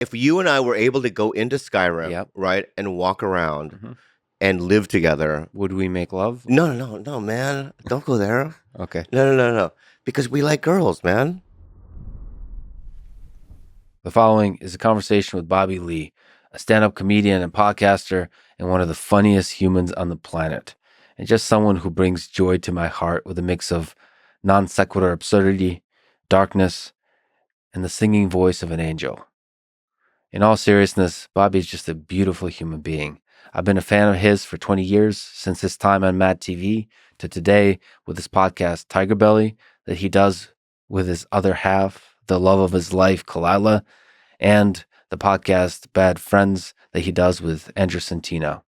If you and I were able to go into Skyrim, Yep. right, and walk around Mhm. and live together. Would we make love? No, man. Don't go there. Okay. No. Because we like girls, man. The following is a conversation with Bobby Lee, a stand-up comedian and podcaster, and one of the funniest humans on the planet, and just someone who brings joy to my heart with a mix of non sequitur absurdity, darkness, and the singing voice of an angel. In all seriousness, Bobby is just a beautiful human being. I've been a fan of his for 20 years, since his time on Mad TV to today with his podcast TigerBelly that he does with his other half, the love of his life, Khalyla, and the podcast Bad Friends that he does with Andrew Santino.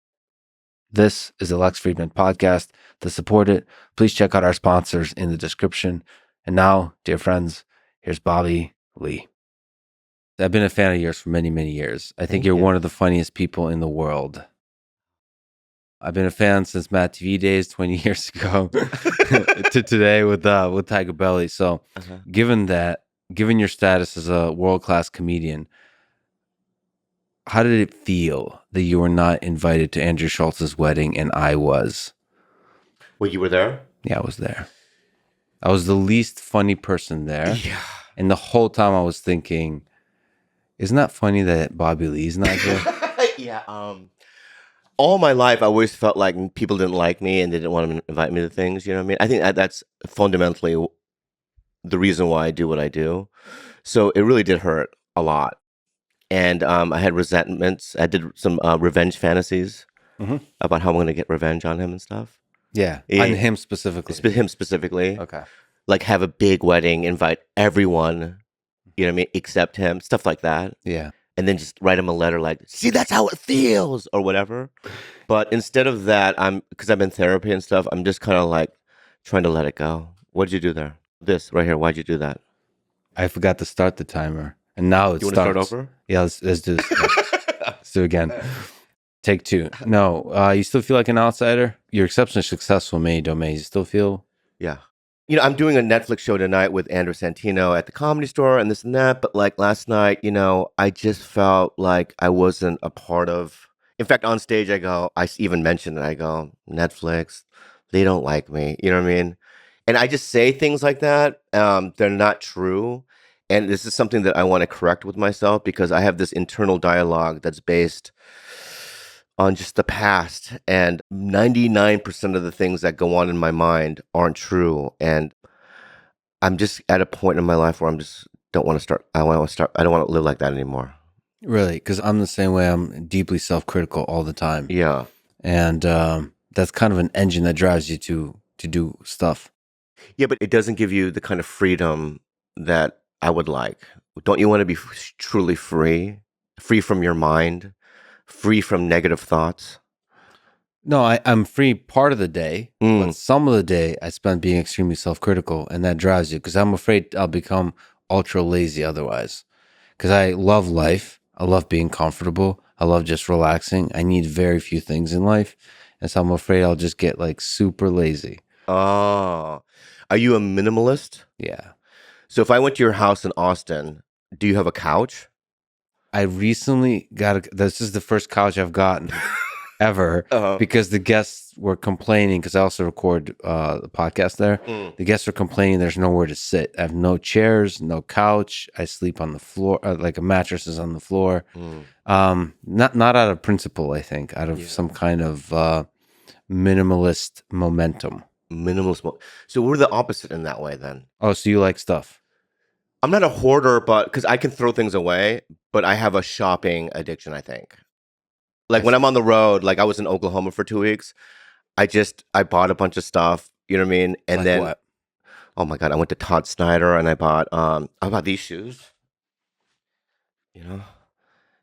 This is the Lex Fridman podcast. To support it, please check out our sponsors in the description. And now, dear friends, here's Bobby Lee. I've been a fan of yours for many, many years. I think you're one of the funniest people in the world. I've been a fan since Mad TV days 20 years ago to today with TigerBelly. So given your status as a world-class comedian, how did it feel that you were not invited to Andrew Schultz's wedding and I was? Well, you were there? Yeah, I was there. I was the least funny person there. Yeah. And the whole time I was thinking, isn't that funny that Bobby Lee's not here? Yeah. All my life, I always felt like people didn't like me and they didn't want to invite me to things. You know what I mean? I think that's fundamentally the reason why I do what I do. So it really did hurt a lot. And I had resentments. I did some revenge fantasies about how I'm going to get revenge on him and stuff. Yeah, Yeah. on him specifically. Him specifically. Okay. Like have a big wedding, invite everyone, you know what I mean, except him, stuff like that. Yeah. And then just write him a letter like, see, that's how it feels, or whatever. But instead of that, because I'm in therapy and stuff, I'm just kind of like trying to let it go. What did you do there? This right here. Why'd you do that? I forgot to start the timer. And now it You want starts. to start over? Yeah, let's do this. Let's do it again. Take two. No, you still feel like an outsider? You're exceptionally successful in many domains. You still feel? Yeah. You know, I'm doing a Netflix show tonight with Andrew Santino at the Comedy Store and this and that. But like last night, you know, I just felt like I wasn't a part of. In fact, on stage, I even mentioned it. I go, Netflix, they don't like me. You know what I mean? And I just say things like that. They're not true. And this is something that I want to correct with myself because I have this internal dialogue that's based on just the past, and 99% of the things that go on in my mind aren't true. And I'm just at a point in my life where I don't want to live like that anymore. Really? Because I'm the same way. I'm deeply self-critical all the time. Yeah. And that's kind of an engine that drives you to do stuff. Yeah, but it doesn't give you the kind of freedom that I would like. Don't you want to be truly free from your mind, free from negative thoughts? No, I'm free part of the day, but some of the day I spend being extremely self-critical, and that drives you because I'm afraid I'll become ultra lazy otherwise. Because I love life. I love being comfortable. I love just relaxing. I need very few things in life. And so I'm afraid I'll just get like super lazy. Oh, are you a minimalist? Yeah. So if I went to your house in Austin, do you have a couch? I recently this is the first couch I've gotten ever because the guests were complaining because I also record the podcast there. The guests were complaining there's nowhere to sit. I have no chairs, no couch. I sleep on the floor, like a mattress is on the floor. Not out of principle, I think, out of some kind of minimalist momentum. So we're the opposite in that way then. Oh, so you like stuff? I'm not a hoarder, but because I can throw things away, but I have a shopping addiction, I think. Like when I'm on the road, like I was in Oklahoma for 2 weeks, I bought a bunch of stuff, you know what I mean? And like then, what? Oh my God, I went to Todd Snyder and I bought these shoes, you know?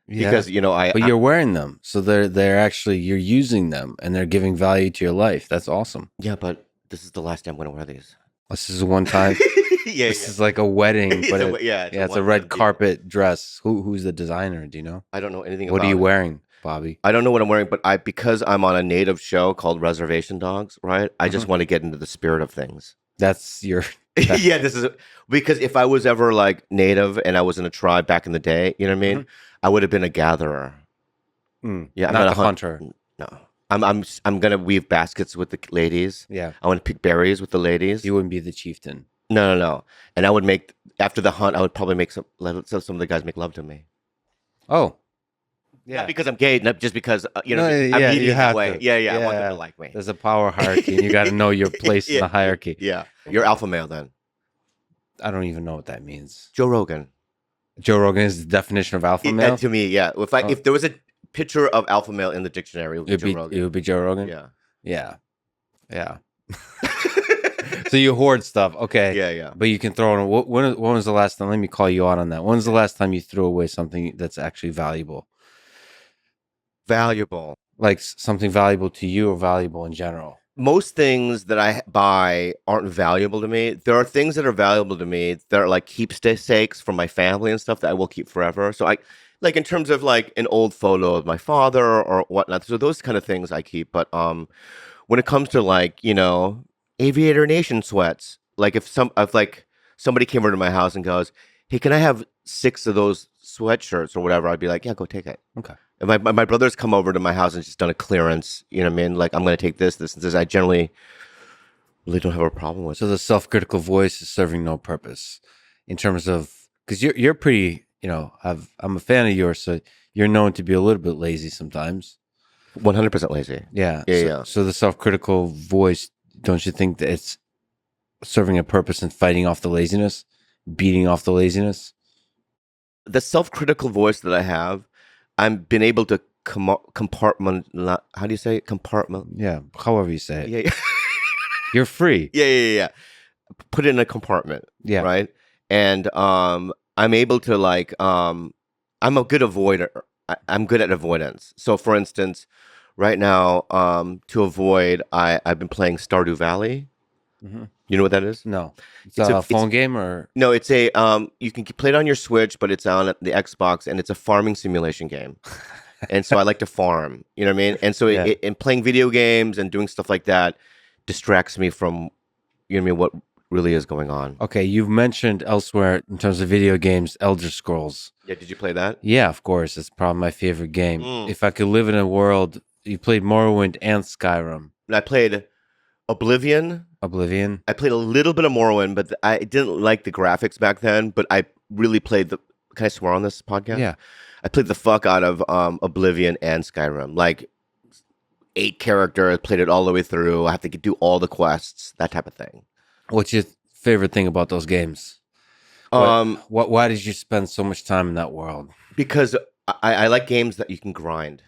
Yeah. Because, you know, But you're wearing them. So they're actually, you're using them and they're giving value to your life. That's awesome. Yeah, but this is the last time I'm going to wear these. This is a one time. This is like a wedding, but it's a red carpet dress. Who's the designer? Do you know? I don't know anything What about are you it. wearing, Bobby? I don't know what I'm wearing, but because I'm on a native show called Reservation Dogs, right? I just want to get into the spirit of things. That's your... Yeah, this is because if I was ever like native and I was in a tribe back in the day, you know what I mean? I would have been a gatherer. Yeah, I'm Not not the hunter. No, I'm gonna weave baskets with the ladies. Yeah. I want to pick berries with the ladies. You wouldn't be the chieftain. No. And I would make after the hunt. I would probably make some of the guys make love to me. Oh. Not because I'm gay, not just because I'm No, yeah, you mediating that have way. to. Yeah. I want them to like me. There's a power hierarchy, and you got to know your place in the hierarchy. Yeah, you're alpha male then. I don't even know what that means. Joe Rogan. Joe Rogan is the definition of alpha male? To me, yeah. If there was a picture of alpha male in the dictionary, it would be Joe Rogan. It would be Joe Rogan? Yeah. So you hoard stuff. Okay. Yeah. But you can throw it. When was the last time? Let me call you out on that. When was the last time you threw away something that's actually valuable? Valuable. Like something valuable to you or valuable in general? Most things that I buy aren't valuable to me. There are things that are valuable to me that are like keepsakes for my family and stuff that I will keep forever. So like in terms of like an old photo of my father or whatnot. So those kind of things I keep. But when it comes to like, Aviator Nation sweats, like if somebody came over to my house and goes, "Hey, can I have 6 of those sweatshirts or whatever?" I'd be like, "Yeah, go take it." Okay. If my brother's come over to my house and just done a clearance, you know what I mean? Like, I'm going to take this, and this. I generally really don't have a problem with. So the self-critical voice is serving no purpose in terms of, because you're pretty, I'm a fan of yours, so you're known to be a little bit lazy sometimes. 100% lazy. Yeah. Yeah. So the self-critical voice, don't you think that it's serving a purpose in fighting off the laziness, beating off the laziness? The self-critical voice that I have, I've been able to compartment. How do you say it? Compartment? Yeah, however you say it. Yeah. You're free. Yeah. Put it in a compartment. Yeah. Right. And I'm able to I'm a good avoider. I'm good at avoidance. So, for instance, right now, to avoid, I've been playing Stardew Valley. Mm-hmm. You know what that is? No, it's a phone game or no? It's a you can play it on your Switch, but it's on the Xbox, and it's a farming simulation game. And so I like to farm. You know what I mean? And so and playing video games and doing stuff like that distracts me from what really is going on. Okay, you've mentioned elsewhere in terms of video games, Elder Scrolls. Yeah, did you play that? Yeah, of course. It's probably my favorite game. If I could live in a world, you played Morrowind and Skyrim. And I played Oblivion. I played a little bit of Morrowind, but I didn't like the graphics back then. But I really played the. Can I swear on this podcast? Yeah. I played the fuck out of Oblivion and Skyrim. Like 8 characters, played it all the way through. I have to do all the quests, that type of thing. What's your favorite thing about those games? Why did you spend so much time in that world? Because I like games that you can grind.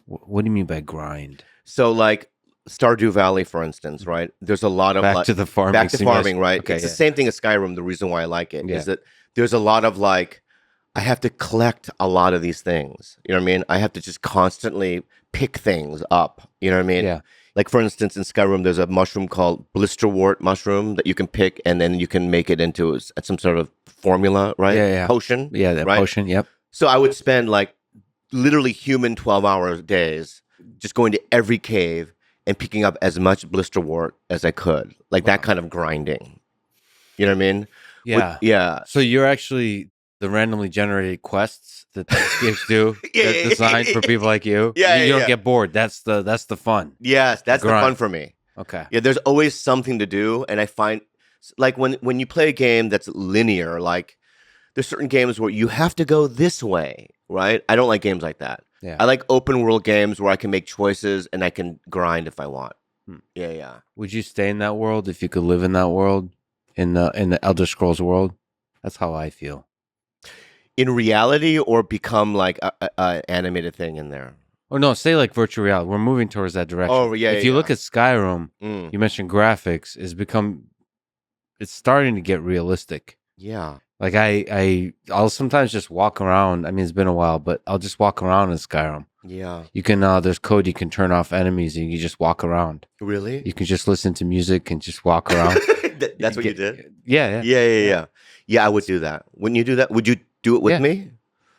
What do you mean by grind? So like Stardew Valley, for instance, right? There's a lot of back to farming, right? Okay, it's the same thing as Skyrim. The reason why I like it is that there's a lot of I have to collect a lot of these things. You know what I mean? I have to just constantly pick things up. You know what I mean? Yeah. Like, for instance, in Skyrim, there's a mushroom called blisterwort mushroom that you can pick, and then you can make it into some sort of formula, right? Yeah. Potion. Yeah, that right? potion, yep. So I would spend literally human 12-hour days just going to every cave and picking up as much blisterwort as I could. That kind of grinding. You know what I mean? Yeah. Yeah. So you're actually the randomly generated quests that these games do, that's designed for people like you. You don't get bored. That's the fun. Yes, that's the fun for me. Okay. Yeah, there's always something to do, and I find when you play a game that's linear, there's certain games where you have to go this way, right? I don't like games like that. Yeah. I like open world games where I can make choices and I can grind if I want. Yeah. Would you stay in that world if you could live in that world, in the Elder Scrolls world? That's how I feel. In reality, or become a animated thing in there? Oh no, say virtual reality. We're moving towards that direction. Oh yeah. If you look at Skyrim, you mentioned graphics it's starting to get realistic. Yeah. I'll sometimes just walk around. I mean, it's been a while, but I'll just walk around in Skyrim. Yeah. You can there's code you can turn off enemies and you just walk around. Really? You can just listen to music and just walk around. That's what you did? Yeah. Yeah, I would do that. Wouldn't you do that? Would you do it with me?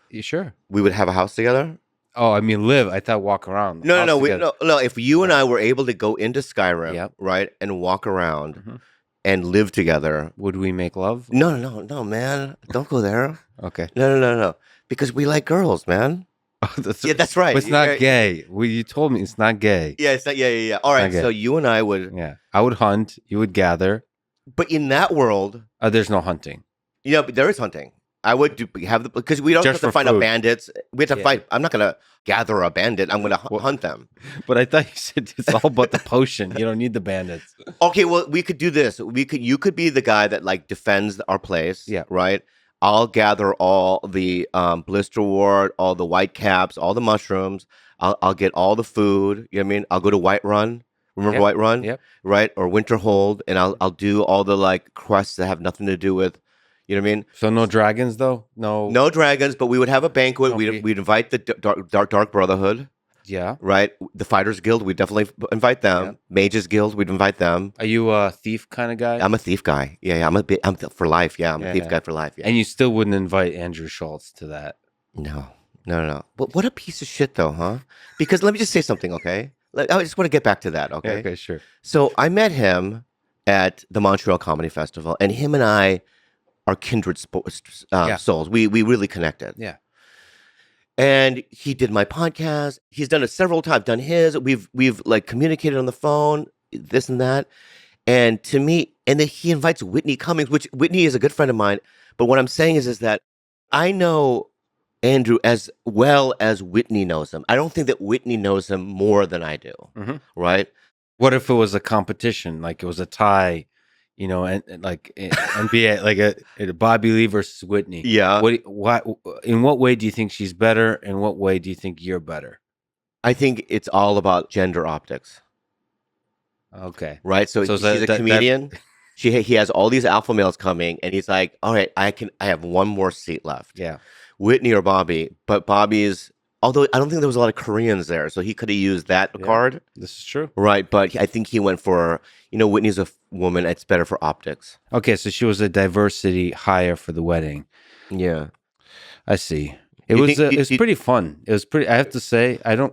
You sure? We would have a house together? Oh, I mean, live. I thought walk around. No. If you and I were able to go into Skyrim, right, and walk around and live together, would we make love? No, man. Don't go there. Okay. No. Because we like girls, man. Oh, Yeah, that's right. But it's not gay. Well, you told me it's not gay. Yeah, it's not. Yeah. All right, Okay. so you and I would. Yeah. I would hunt. You would gather. But in that world, There's no hunting. but there is hunting. I would because we don't Just have to for find food. bandits. We have to Yeah. fight. I'm not gonna gather a bandit. I'm gonna hunt them. But I thought you said it's all about the potion. You don't need the bandits. Okay, well, we could do this. You could be the guy that like defends our place. Yeah. Right. I'll gather all the blister wart, all the white caps, all the mushrooms. I'll get all the food. You know what I mean? I'll go to White Run. Remember Yep. White Run? Yep. Right? Or Winterhold, and I'll do all the like quests that have nothing to do with, you know what I mean? So no dragons though? No dragons, but we would have a banquet. Okay. We'd invite the Dark Brotherhood. Yeah. Right? The Fighters Guild, we'd definitely invite them. Yep. Mages Guild, we'd invite them. Are you a thief kind of guy? I'm a thief guy. Yeah, I'm for life. Yeah, I'm a thief guy for life. Yeah. And you still wouldn't invite Andrew Schultz to that? No. But what a piece of shit, though, huh? Because let me just say something, okay? I just want to get back to that, okay? Yeah, okay, sure. So I met him at the Montreal Comedy Festival, and him and I are kindred souls. We really connected. Yeah. And he did my podcast. He's done it several times. Done his. We've like communicated on the phone, this and that. And to me, and then he invites Whitney Cummings, which Whitney is a good friend of mine. But what I'm saying is that I know Andrew as well as Whitney knows him. I don't think that Whitney knows him more than I do. Mm-hmm. Right? What if it was a competition, like it was a tie, and like NBA, like a Bobby Lee versus Whitney? Yeah. In what way do you think she's better? In what way do you think you're better? I think it's all about gender optics. Okay. Right? So she's a comedian. He has all these alpha males coming, and he's like, all right, I have one more seat left. Yeah. Whitney or Bobby, but Bobby's, although I don't think there was a lot of Koreans there, so he could have used that card. This is true. Right, but I think he went for, Whitney's a woman, it's better for optics. Okay, so she was a diversity hire for the wedding. Yeah. I see. It was pretty fun. It was pretty, I have to say, it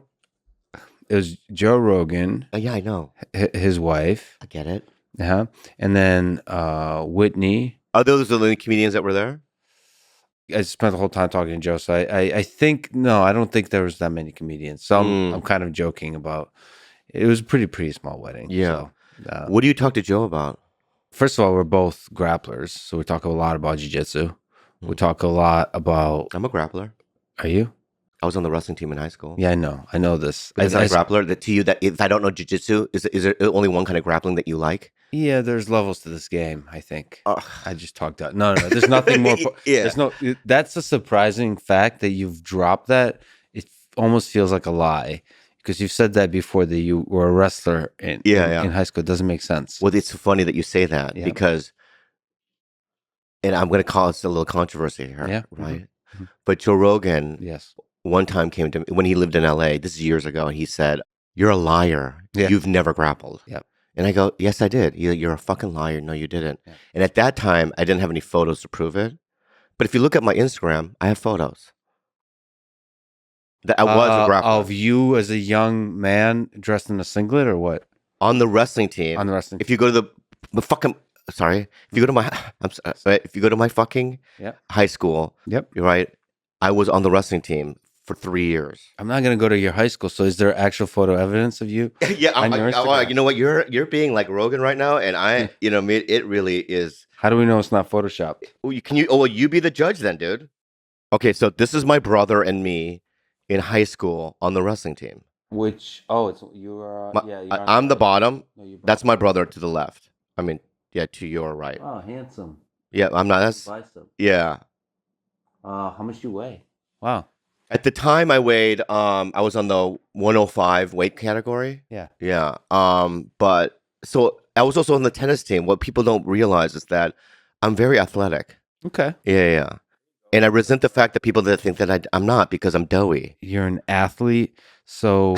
was Joe Rogan. Yeah, I know. His wife. I get it. Uh-huh. And then Whitney. Are those the only comedians that were there? I spent the whole time talking to Joe, so I think no, I don't think there was that many comedians. So I'm kind of joking about. It was a pretty small wedding. Yeah. So, what do you talk to Joe about? First of all, we're both grapplers, so we talk a lot about jiu-jitsu. We talk a lot about. I'm a grappler. Are you? I was on the wrestling team in high school. Yeah, I know this. Is that a grappler? That to you, that if I don't know jiu-jitsu, is there only one kind of grappling that you like? Yeah, there's levels to this game, I think. I just talked out. No, there's nothing more. Yeah. That's a surprising fact that you've dropped that. It almost feels like a lie because you've said that before that you were a wrestler in high school. It doesn't make sense. Well, it's funny that you say that because, and I'm going to call this a little controversy here, right? Mm-hmm. But Joe Rogan, one time came to me when he lived in LA, this is years ago, and he said, "You're a liar. Yeah. You've never grappled." Yeah. And I go, "Yes, I did. You're a fucking liar. No, you didn't." Yeah. And at that time, I didn't have any photos to prove it. But if you look at my Instagram, I have photos. That I was a grappler. Of you as a young man dressed in a singlet or what? On the wrestling team. On the wrestling team. If you go to the fucking, sorry, if you go to my, if you go to my fucking high school, you're right. I was on the wrestling team for 3 years. I'm not gonna go to your high school. So is there actual photo evidence of you? You know what? You're being like Rogan right now, and it really is. How do we know it's not Photoshopped? Will you be the judge then, dude? Okay, so this is my brother and me in high school on the wrestling team. Which it's you are. I'm the bottom. No, that's my brother to the left. I mean, to your right. Oh, handsome. Yeah, I'm not. That's bicep. Yeah. How much do you weigh? Wow. At the time I weighed, I was on the 105 weight category. Yeah. Yeah. But so I was also on the tennis team. What people don't realize is that I'm very athletic. Okay. Yeah. And I resent the fact that people that think that I'm not because I'm doughy. You're an athlete. So,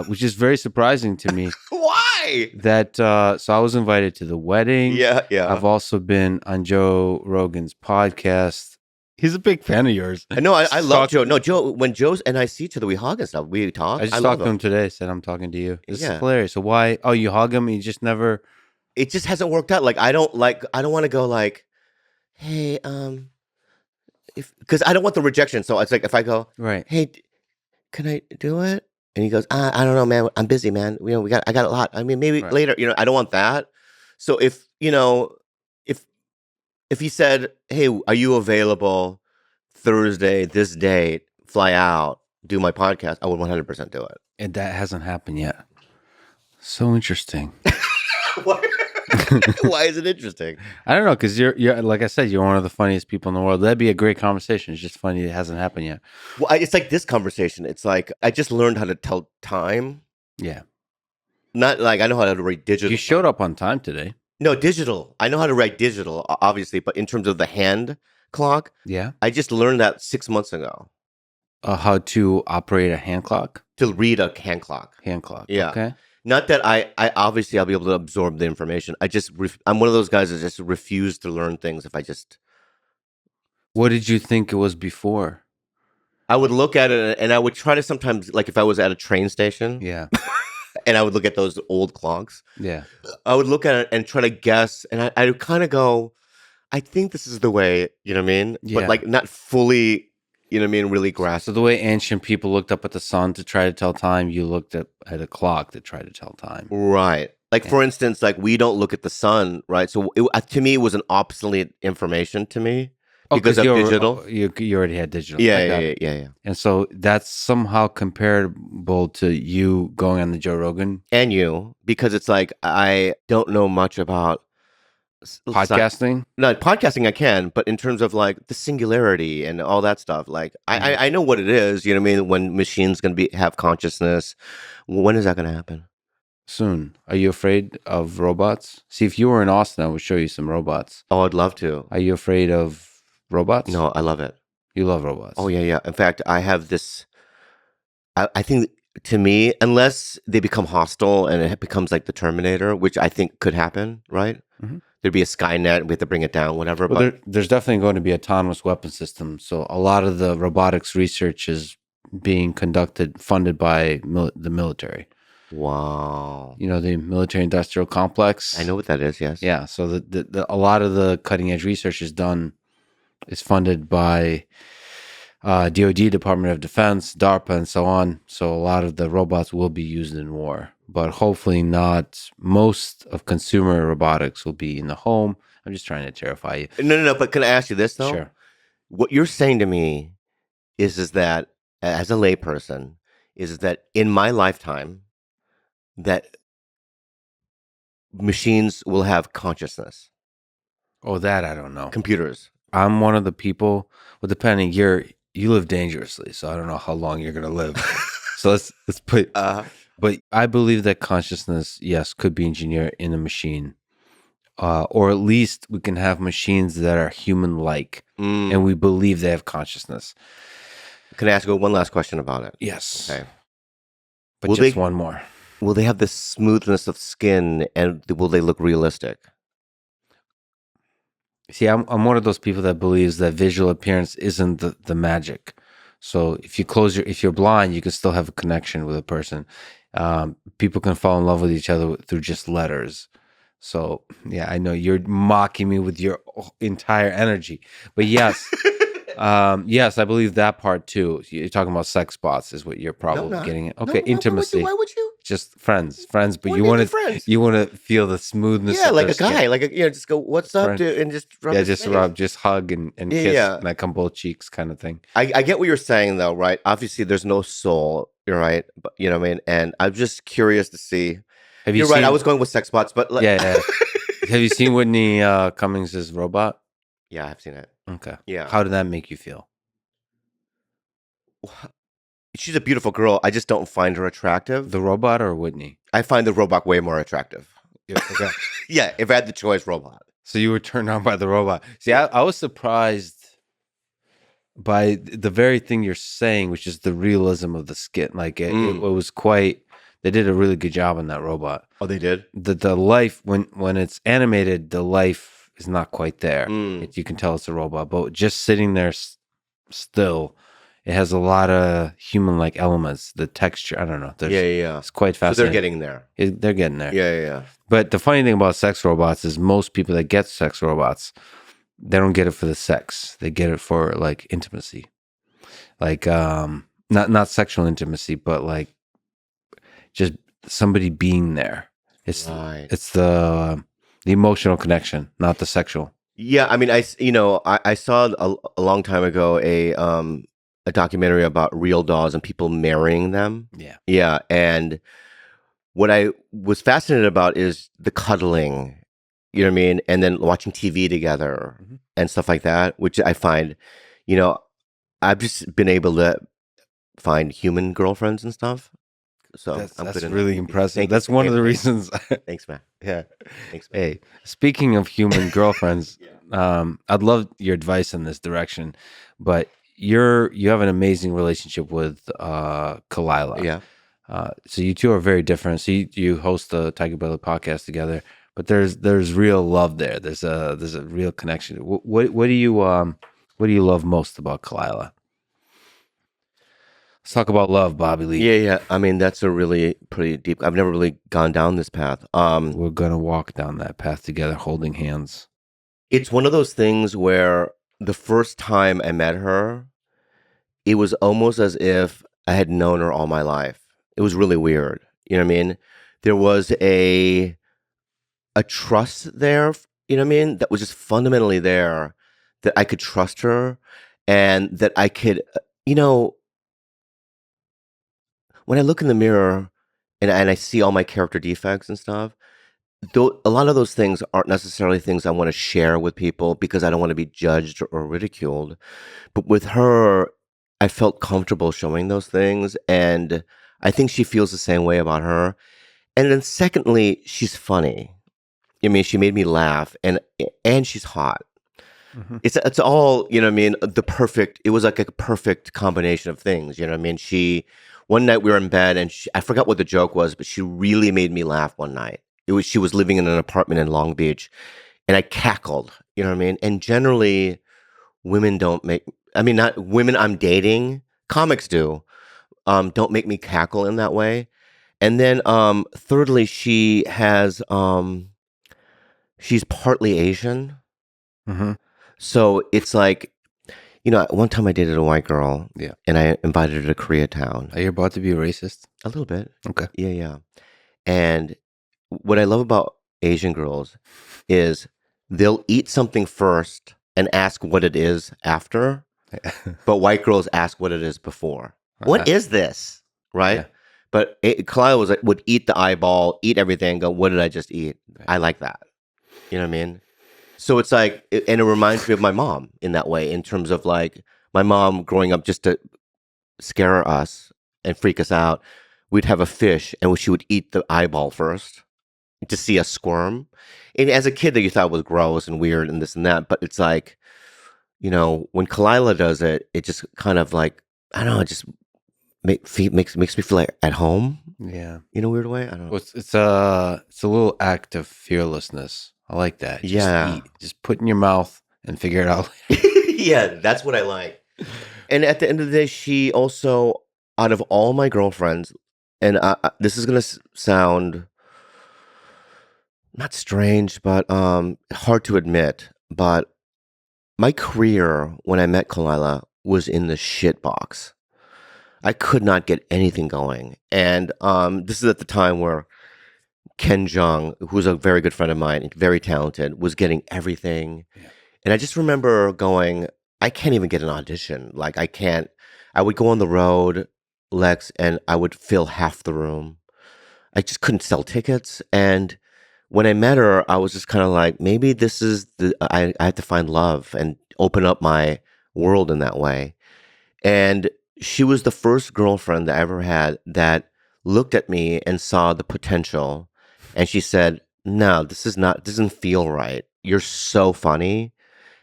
which is very surprising to me. Why? That, so I was invited to the wedding. Yeah. I've also been on Joe Rogan's podcast. He's a big fan of yours. I know. I love Joe. No, Joe. When Joe and I see each other, we hug and stuff. We talk. I just talked to him today. Said I'm talking to you. This is hilarious. So why? Oh, you hug him. And you just never. It just hasn't worked out. Like I don't want to go like, hey, because I don't want the rejection. So it's like if I go, Right. hey, can I do it? And he goes, I don't know, man. I'm busy, man. I got a lot. I mean, maybe Right. later. I don't want that. So if if he said, hey, are you available Thursday, this date, fly out, do my podcast, I would 100% do it. And that hasn't happened yet. So interesting. Why is it interesting? I don't know, because you're like I said, you're one of the funniest people in the world. That'd be a great conversation. It's just funny it hasn't happened yet. Well, it's like this conversation. It's like I just learned how to tell time. Yeah. Not like I know how to write digital. You showed up on time today. No, digital. I know how to write digital, obviously, but in terms of the hand clock, Yeah. I just learned that 6 months ago How to operate a hand clock? to read a hand clock. Hand clock. Yeah. Okay. Not that I obviously I'll be able to absorb the information. I'm one of those guys that just refuse to learn things if I just. What did you think it was before? I would look at it and I would try to sometimes, like if I was at a train station Yeah. and I would look at those old clocks, Yeah. I would look at it and try to guess. And I would kind of go, I think this is the way, you know what I mean? Yeah. But like not fully, you know what I mean, really grasp. So the way ancient people looked up at the sun to try to tell time, you looked at a clock to try to tell time. Right. Like, for instance, like we don't look at the sun, right? So to me, it was an obsolete information to me because of digital. You already had digital. Yeah. And so that's somehow comparable to you going on the Joe Rogan And you, because it's like I don't know much about podcasting. No, podcasting I can, but in terms of like the singularity and all that stuff, like I know what it is. You know what I mean? When machines going to have consciousness, when is that going to happen? Soon. Are you afraid of robots? See, if you were in Austin, I would show you some robots. Oh, I'd love to. Are you afraid of robots? No, I love it. You love robots. Oh yeah. In fact, I have this. I think to me, unless they become hostile and it becomes like the Terminator, which I think could happen, right? Mhm. There'd be a Skynet, we have to bring it down, whatever. Well, but there's definitely going to be autonomous weapon systems. So a lot of the robotics research is being funded by the military. Wow. You know, the military industrial complex. I know what that is, yes. Yeah. So a lot of the cutting edge research is funded by DoD, Department of Defense, DARPA, and so on. So a lot of the robots will be used in war, but hopefully not. Most of consumer robotics will be in the home. I'm just trying to terrify you. No. But can I ask you this though? Sure. What you're saying to me is that as a layperson, is that in my lifetime, that machines will have consciousness. Oh, that I don't know. Computers. I'm one of the people. Well, depending, you live dangerously, so I don't know how long you're gonna live. So let's put. But I believe that consciousness, yes, could be engineered in a machine, or at least we can have machines that are human-like, and we believe they have consciousness. Can I ask you one last question about it? Yes. Okay. But just one more. Will they have the smoothness of skin, and will they look realistic? See, I'm one of those people that believes that visual appearance isn't the magic. So if you're blind, you can still have a connection with a person. People can fall in love with each other through just letters. So yeah, I know you're mocking me with your entire energy, but yes, yes, I believe that part too. You're talking about sex bots is what you're probably getting at. Okay, intimacy. Why would you? Just friends, but Why you make want it friends? you want to feel the smoothness. Yeah, of like their a guy, skin. just go, what's up, dude, and just rub. Yeah, just rub, just hug and kiss, like on both cheeks, kind of thing. I get what you're saying though, right? Obviously, there's no soul. You're right, but you know what I mean. And I'm just curious to see. You're right. I was going with sex bots, but yeah. Have you seen Whitney Cummings' robot? Yeah, I've seen it. Okay. Yeah. How did that make you feel? She's a beautiful girl. I just don't find her attractive. The robot or Whitney? I find the robot way more attractive. Yeah, okay. Yeah, if I had the choice, robot. So you were turned on by the robot. See, I was surprised by the very thing you're saying, which is the realism of the skin. Like it was quite. They did a really good job on that robot. Oh, they did? The life when it's animated, the life is not quite there. You can tell it's a robot, but just sitting there still, it has a lot of human-like elements. The texture, I don't know. Yeah. It's quite fascinating. So they're getting there. They're getting there. Yeah. But the funny thing about sex robots is most people that get sex robots, they don't get it for the sex. They get it for like intimacy. Like not sexual intimacy, but like just somebody being there. It's Right. it's the emotional connection, not the sexual. Yeah, I mean, I saw a long time ago a documentary about real dolls and people marrying them. Yeah. Yeah, and what I was fascinated about is the cuddling, you know what I mean, and then watching TV together Mhm. and stuff like that, which I find, you know, I've just been able to find human girlfriends and stuff, so I'm good That's in that. really impressive. Thank you. That's one Hey, of the thanks, reasons. thanks, man. Yeah, thanks, man. Hey, speaking of human girlfriends, I'd love your advice in this direction. But you have an amazing relationship with Khalyla. Yeah. So you two are very different. So you host the TigerBelly podcast together, but there's real love there. There's a real connection. What do you love most about Khalyla? Let's talk about love, Bobby Lee. Yeah, yeah. I mean, that's a really pretty deep. I've never really gone down this path. We're gonna walk down that path together, holding hands. It's one of those things where the first time I met her, it was almost as if I had known her all my life. It was really weird. You know what I mean? There was a trust there, you know what I mean? That was just fundamentally there, that I could trust her and that I could, you know, when I look in the mirror and I see all my character defects and stuff, though a lot of those things aren't necessarily things I want to share with people because I don't want to be judged or ridiculed. But with her, I felt comfortable showing those things, and I think she feels the same way about her. And then secondly, she's funny. I mean, she made me laugh, and she's hot. Mhm. It's all, you know what I mean, the perfect, it was like a perfect combination of things, you know what I mean? She one night we were in bed and I forgot what the joke was, but she really made me laugh one night. It was She was living in an apartment in Long Beach and I cackled, you know what I mean? And generally women don't make I mean not women I'm dating, comics do, don't make me cackle in that way. And then thirdly, she's partly Asian. Mhm. So it's like, one time I dated a white girl Yeah. and I invited her to Koreatown. Are you about to be racist? A little bit. Okay. Yeah, yeah. And what I love about Asian girls is they'll eat something first and ask what it is after, but white girls ask what it is before. What is this? Yeah. Right? But Khalyla was like, would eat the eyeball, eat everything, go, what did I just eat? Right. I like that. You know what I mean? So it's like, and it reminds me of my mom in that way, in terms of like my mom growing up just to scare us and freak us out. We'd have a fish and she would eat the eyeball first to see us squirm. And as a kid, that you thought was gross and weird and this and that. But it's like, when Khalyla does it, it just kind of like, I don't know, it just makes me feel like at home Yeah. in a weird way. I don't know. Well, it's a little act of fearlessness. I like that. Just Yeah. eat. Just put in your mouth and figure it out. Yeah, that's what I like. And at the end of the day, she also, out of all my girlfriends, and this is gonna sound not strange, but hard to admit, but my career when I met Khalyla was in the shit box. I could not get anything going, and this is at the time where Ken Jeong, who's a very good friend of mine, very talented, was getting everything. Yeah. And I just remember going, I can't even get an audition. Like, I can't. I would go on the road, Lex, and I would fill half the room. I just couldn't sell tickets. And when I met her, I was just kind of like, maybe this is I have to find love and open up my world in that way. And she was the first girlfriend that I ever had that looked at me and saw the potential. And she said, no, doesn't feel right. You're so funny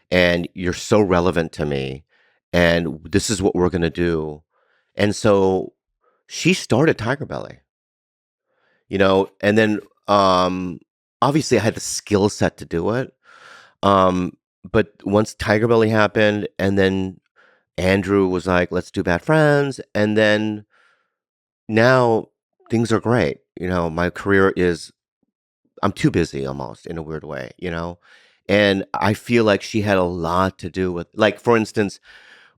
and you're so relevant to me. And this is what we're going to do. And so she started TigerBelly, and then obviously I had the skill set to do it. But once TigerBelly happened, and then Andrew was like, let's do Bad Friends. And then now things are great. My career is, I'm too busy almost in a weird way, And I feel like she had a lot to do with, like, for instance,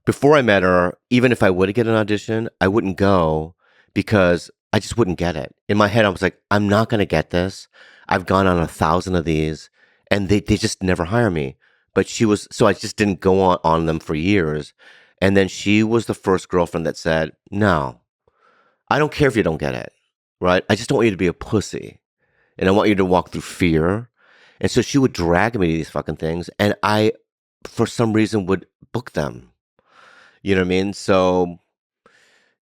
before I met her, even if I would get an audition, I wouldn't go because I just wouldn't get it. In my head, I was like, I'm not going to get this. I've gone on 1,000 of these and they just never hire me. But she was, so I just didn't go on them for years. And then she was the first girlfriend that said, no, I don't care if you don't get it, right? I just don't want you to be a pussy. And I want you to walk through fear. And so she would drag me to these fucking things. And I, for some reason, would book them. You know what I mean? So,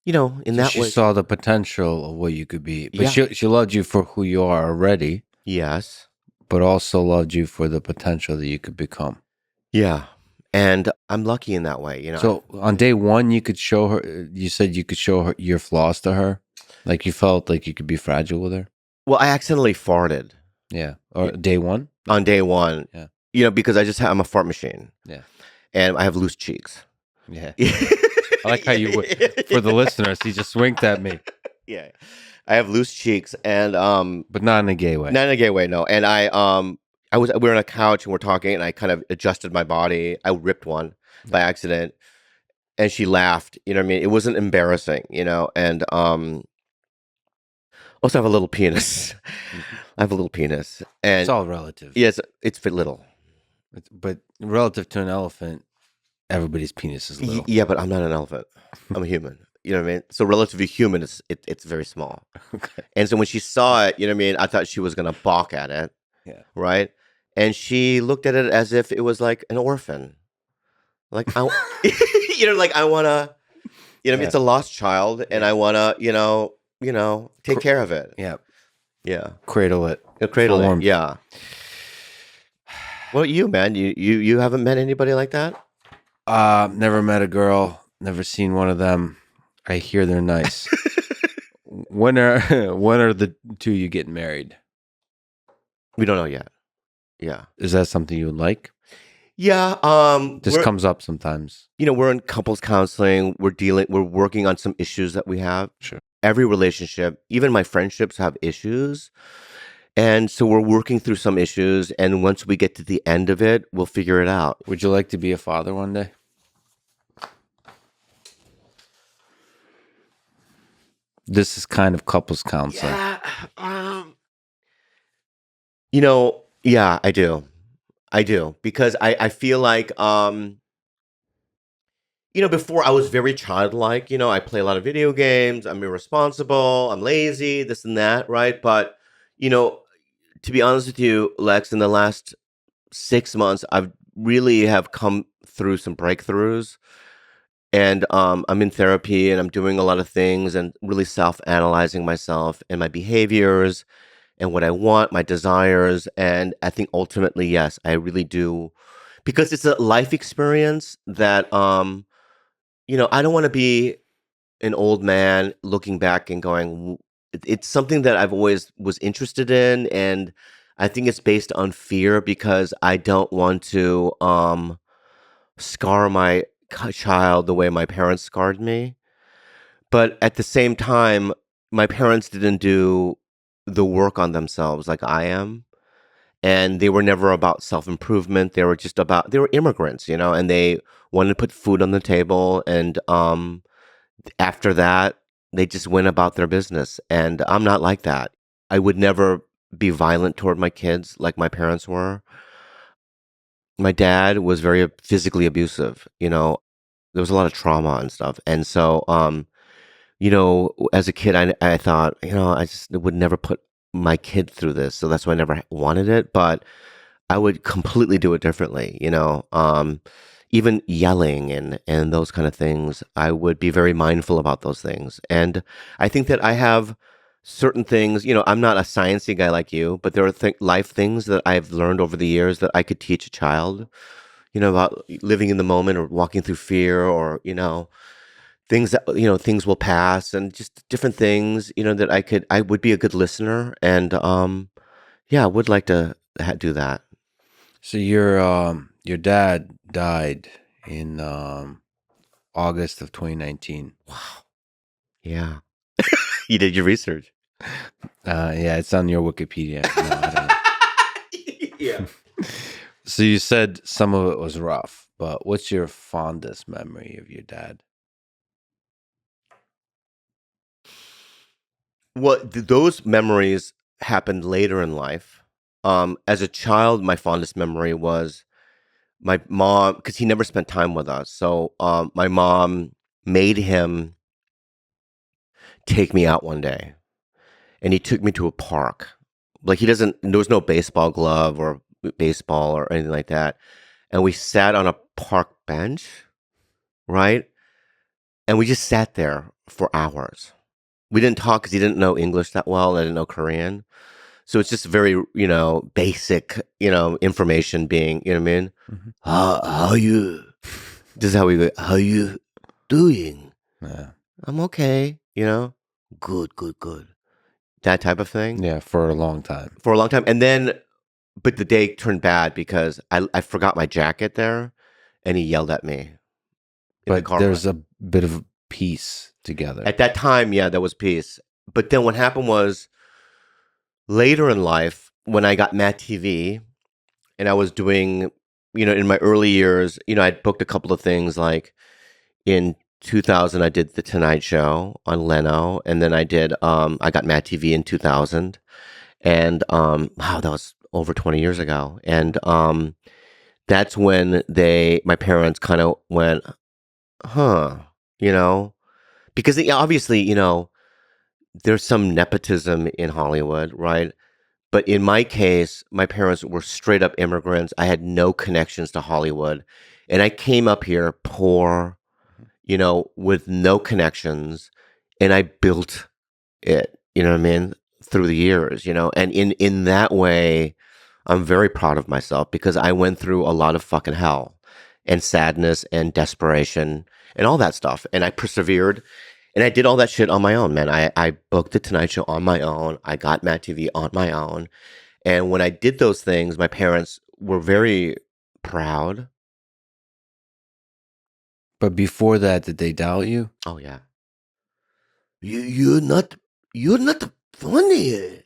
in So that she way, saw the potential of what you could be, but yeah, she loved you for who you are already, yes, but also loved you for the potential that you could become. yeah. And I'm lucky in that way. So on day one, you could show her. You said you could show her your flaws to her, like you felt like you could be fragile with her. Well, I accidentally farted Yeah, or day one. on day one, Yeah, because I'm a fart machine yeah, and I have loose cheeks. yeah. I like how you for the listeners. He just winked at me, Yeah, I have loose cheeks and but not in a gay way. not in a gay way, no. And we were on a couch and we're talking, and I kind of adjusted my body. I ripped one by accident, and she laughed. You know what I mean? It wasn't embarrassing, and also I have a little penis. I have a little penis, and It's all relative. yes, it's fit little. But relative to an elephant, everybody's penis is little. Yeah, but I'm not an elephant. I'm a human. You know what I mean? So relative to human, it's very small. Okay. And so when she saw it, you know what I mean? I thought she was gonna balk at it, Yeah. right? And she looked at it as if it was like an orphan. Like I, like I wanna, Yeah. it's a lost child, and I wanna, take care of it. Yeah. Yeah, Cradle it. cradle For it. warmth. Yeah. Well, you man, you haven't met anybody like that? Never met a girl. Never seen one of them. I hear they're nice. when are the two you getting married? We don't know yet. Yeah. Is that something you would like? Yeah. This comes up sometimes. We're in couples counseling. We're working on some issues that we have. Sure. Every relationship, even my friendships, have issues. And so we're working through some issues. And once we get to the end of it, we'll figure it out. Would you like to be a father one day? This is kind of couples counseling. Yeah, I do. I do. Because I feel like, before I was very childlike. I play a lot of video games. I'm irresponsible. I'm lazy, this and that, right? But, to be honest with you, Lex, in the last 6 months, I've really have come through some breakthroughs. And I'm in therapy and I'm doing a lot of things and really self-analyzing myself and my behaviors and what I want, my desires. And I think ultimately, yes, I really do, because it's a life experience that I don't want to be an old man looking back and going, It's something that I've always was interested in, and I think it's based on fear because I don't want to scar my child the way my parents scarred me. But at the same time, my parents didn't do the work on themselves like I am. And they were never about self improvement. They were immigrants, and they wanted to put food on the table. And after that, they just went about their business. And I'm not like that. I would never be violent toward my kids like my parents were. My dad was very physically abusive. There was a lot of trauma and stuff. And so, as a kid, I thought, I just would never put my kid through this. So that's why I never wanted it. But I would completely do it differently, even yelling and those kind of things. I would be very mindful about those things. And I think that I have certain things, I'm not a sciencey guy like you, but there are life things that I've learned over the years that I could teach a child, about living in the moment or walking through fear or, things that, things will pass and just different things, that I would be a good listener. And, yeah, I would like to do that. So your dad died in August of 2019. Wow. Yeah. You did your research. Yeah, it's on your Wikipedia. No, I don't know. Yeah. So you said some of it was rough, but what's your fondest memory of your dad? Well, those memories happened later in life. As a child, my fondest memory was my mom, because he never spent time with us. So my mom made him take me out one day, and he took me to a park. Like there was no baseball glove or baseball or anything like that. And we sat on a park bench, right? And we just sat there for hours. We didn't talk because he didn't know English that well. I didn't know Korean. So it's just very, basic, information being, you know what I mean? Mm-hmm. How you, this is how we go, how you doing? Yeah. I'm okay, good, good, good. That type of thing Yeah, for a long time. for a long time. And then, but the day turned bad because I forgot my jacket there and he yelled at me in the But car ride. there's a bit of peace together. At that time, yeah, there was peace. But then what happened was later in life, when I got Matt TV and I was doing, in my early years, I'd booked a couple of things like in 2000, I did The Tonight Show on Leno. And then I got Matt TV in 2000. And, wow, that was over 20 years ago. And, that's when my parents kind of went, huh, because obviously, there's some nepotism in Hollywood, right? But in my case, my parents were straight up immigrants. I had no connections to Hollywood. And I came up here poor, with no connections. And I built it, you know what I mean, through the years, and in that way, I'm very proud of myself because I went through a lot of fucking hell and sadness and desperation and all that stuff. And I persevered and I did all that shit on my own, man. I booked the Tonight Show on my own. I got Matt TV on my own. And when I did those things, my parents were very proud. But before that, did they doubt you? Oh yeah. You're not funny.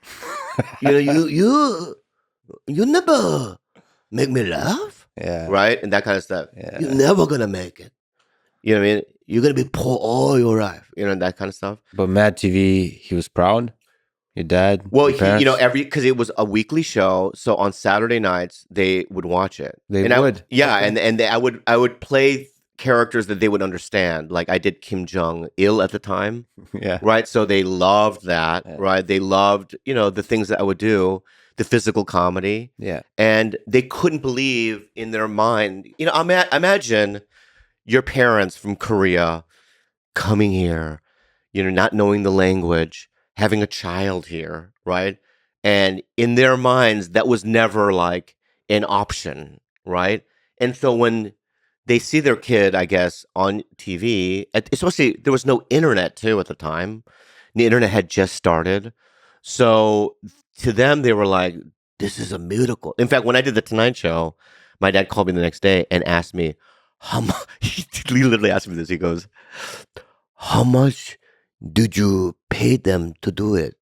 You never make me laugh. Yeah. Right? And that kind of stuff. Yeah. You're never gonna make it. You know what I mean? You're gonna be poor all your life. That kind of stuff. But Mad TV, he was proud. Your dad. Well, your parents? because it was a weekly show, so on Saturday nights they would watch it. They and would. Yeah, Okay. and I would play characters that they would understand. Like I did Kim Jong Il at the time, Yeah. right? So they loved that, Yeah. right? They loved the things that I would do, the physical comedy, Yeah. and they couldn't believe in their mind. Imagine your parents from Korea coming here, not knowing the language, having a child here, right? And in their minds, that was never like an option, right? And so when they see their kid, I guess, on TV, especially there was no internet too at the time. The internet had just started. So to them, they were like, this is a miracle. In fact, when I did the Tonight Show, my dad called me the next day and asked me, how much? He literally asked me this. He goes, how much did you pay them to do it?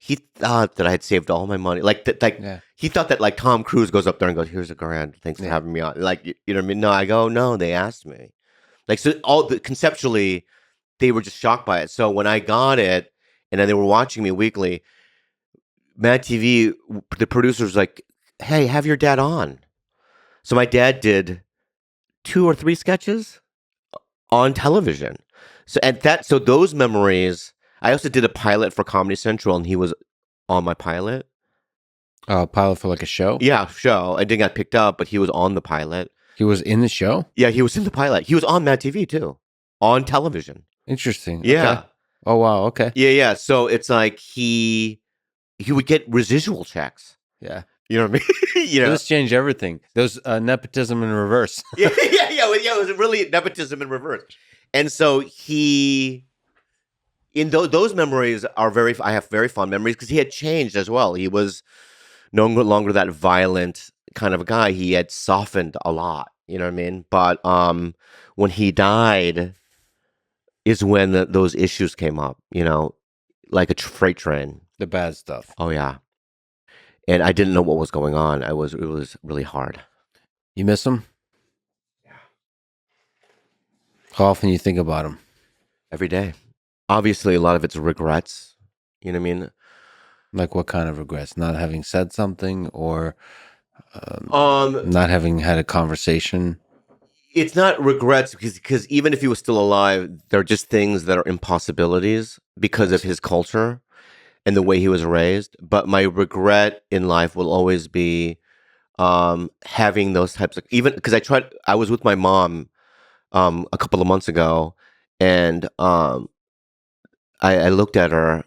He thought that I had saved all my money. Yeah. He thought that like Tom Cruise goes up there and goes, "Here's $1,000. Thanks for Yeah. having me on." Like you know what I mean? No, I go, "No, they asked me." Like so, conceptually, they were just shocked by it. So when I got it, and then they were watching me weekly, Mad TV, the producer was like, "Hey, have your dad on." So my dad did 2 or 3 sketches on television. So those memories. I also did a pilot for Comedy Central, and he was on my pilot. Pilot for like a show? Yeah, show. I didn't get picked up, but he was on the pilot. He was in the show? Yeah, he was in the pilot. He was on Mad TV too, on television. Interesting. Yeah. Okay. Oh, wow. Okay. Yeah. So it's like he would get residual checks. Yeah. You know what I mean? This changed everything. There's nepotism in reverse. yeah. It was really nepotism in reverse. And so those memories I have very fond memories because he had changed as well. He was no longer that violent kind of a guy. He had softened a lot, you know what I mean? But when he died is when those issues came up, like a freight train. The bad stuff. Oh yeah. And I didn't know what was going on. It was really hard. You miss him? How often you think about him? Every day. Obviously, a lot of it's regrets. You know what I mean? Like what kind of regrets? Not having said something or Um, not having had a conversation? it's not regrets because even if he was still alive, they're just things that are impossibilities because of Yes. his culture and the way he was raised. But my regret in life will always be having those types of, even because I was with my mom a couple of months ago, and I looked at her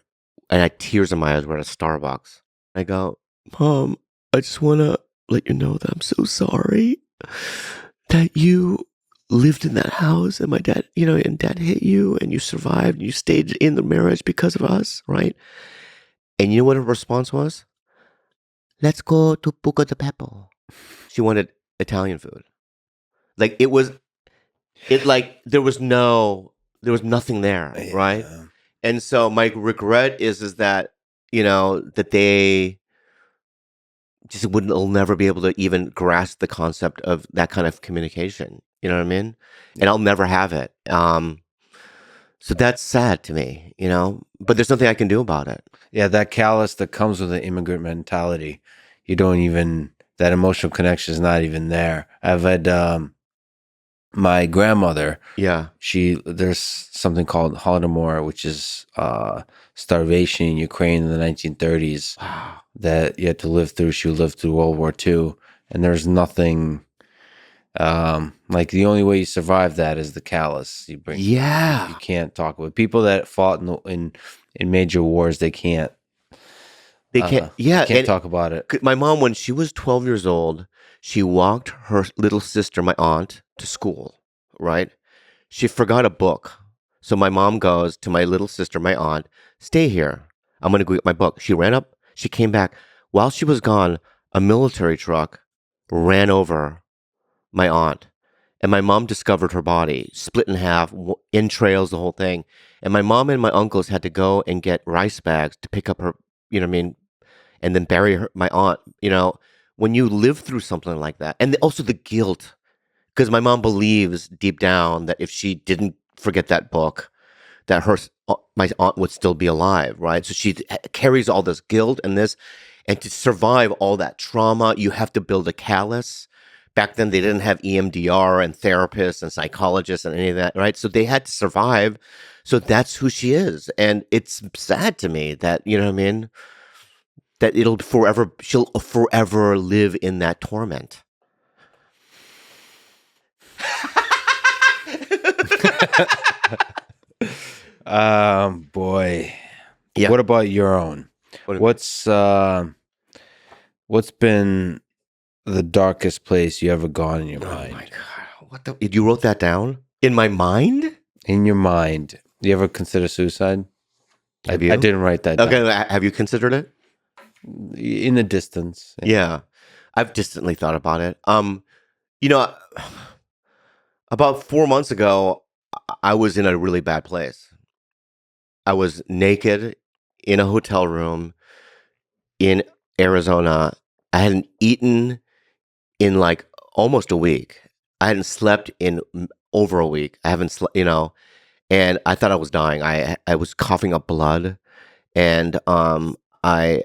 and I had tears in my eyes. We're at a Starbucks. I go, Mom, I just want to let you know that I'm so sorry that you lived in that house and my dad, and dad hit you and you survived and you stayed in the marriage because of us, right? And you know what her response was? Let's go to Buca de Beppo. She wanted Italian food. Like there was nothing there, right? Yeah. And so my regret is that, that they just wouldn't will never be able to even grasp the concept of that kind of communication. You know what I mean? And I'll never have it. So that's sad to me, but there's nothing I can do about it. Yeah, that callous that comes with the immigrant mentality. You don't even, that emotional connection is not even there. I've had my grandmother, Yeah. there's something called Holodomor, which is starvation in Ukraine in the 1930s Wow. that you had to live through. She lived through World War II, and there's nothing like the only way you survive that is the callous. You Yeah. can't talk with people that fought in major wars. They Yeah. can't And talk about it. my mom, when she was 12 years old, she walked her little sister, my aunt, to school, right? She forgot a book. So my mom goes to my little sister, my aunt, stay here. I'm going to go get my book. She ran up. She came back. While she was gone, a military truck ran over my aunt. And my mom discovered her body split in half, entrails, the whole thing. And my mom and my uncles had to go and get rice bags to pick up her, you know what I mean? And then bury her, my aunt, when you live through something like that. And also the guilt, because my mom believes deep down that if she didn't forget that book, that my aunt would still be alive, right? So she carries all this guilt and to survive all that trauma, you have to build a callus. Back then, they didn't have EMDR and therapists and psychologists and any of that, right? So they had to survive. So that's who she is, and it's sad to me that you know what I mean. That she'll forever live in that torment. Boy, Yeah. what about your own? What do you mean? What's been the darkest place you ever gone in your Oh my mind? god! What the? You wrote that down in my mind? In your mind, you ever consider suicide? Have I you? didn't write that Okay. down. Have you considered it? In the distance. Yeah. Yeah, I've distantly thought about it. You know, about 4 months ago, I was in a really bad place. I was naked in a hotel room in Arizona. I hadn't eaten in like almost a week. I hadn't slept in over a week. I haven't slept, and I thought I was dying. I was coughing up blood, and I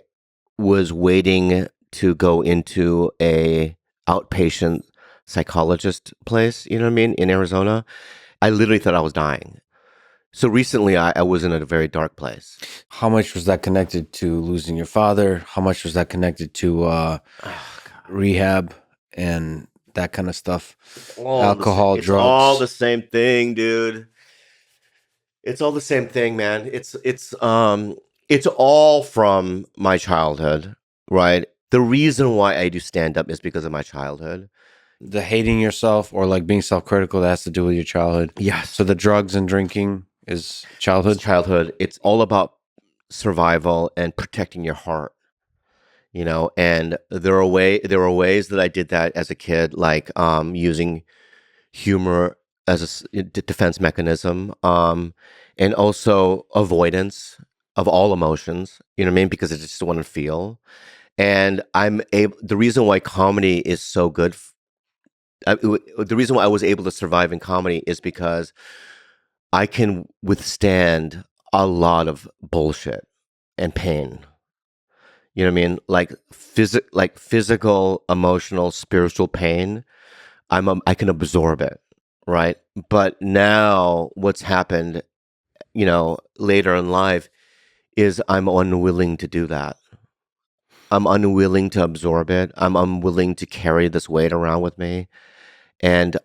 was waiting to go into a outpatient psychologist place. You know what I mean, in Arizona. I literally thought I was dying. So recently, I was in a very dark place. How much was that connected to losing your father? How much was that connected to Oh, God. rehab and that kind of stuff? All the same. Alcohol, It's all drugs. the same thing, dude. It's all the same thing, man. It's all from my childhood, right? The reason why I do stand up is because of my childhood. The hating yourself or like being self-critical that has to do with your childhood. Yes. So the drugs and drinking is It's childhood. childhood. It's all about survival and protecting your heart, and there are ways that I did that as a kid, like using humor as defense mechanism, and also avoidance of all emotions. You know what I mean? Because I just want to feel. And I'm able. The reason why comedy is so good The reason why I was able to survive in comedy is because I can withstand a lot of bullshit and pain. You know what I mean? Like physical, emotional, spiritual pain. I can absorb it, right? But now what's happened, later in life is I'm unwilling to do that. I'm unwilling to absorb it. I'm unwilling to carry this weight around with me, and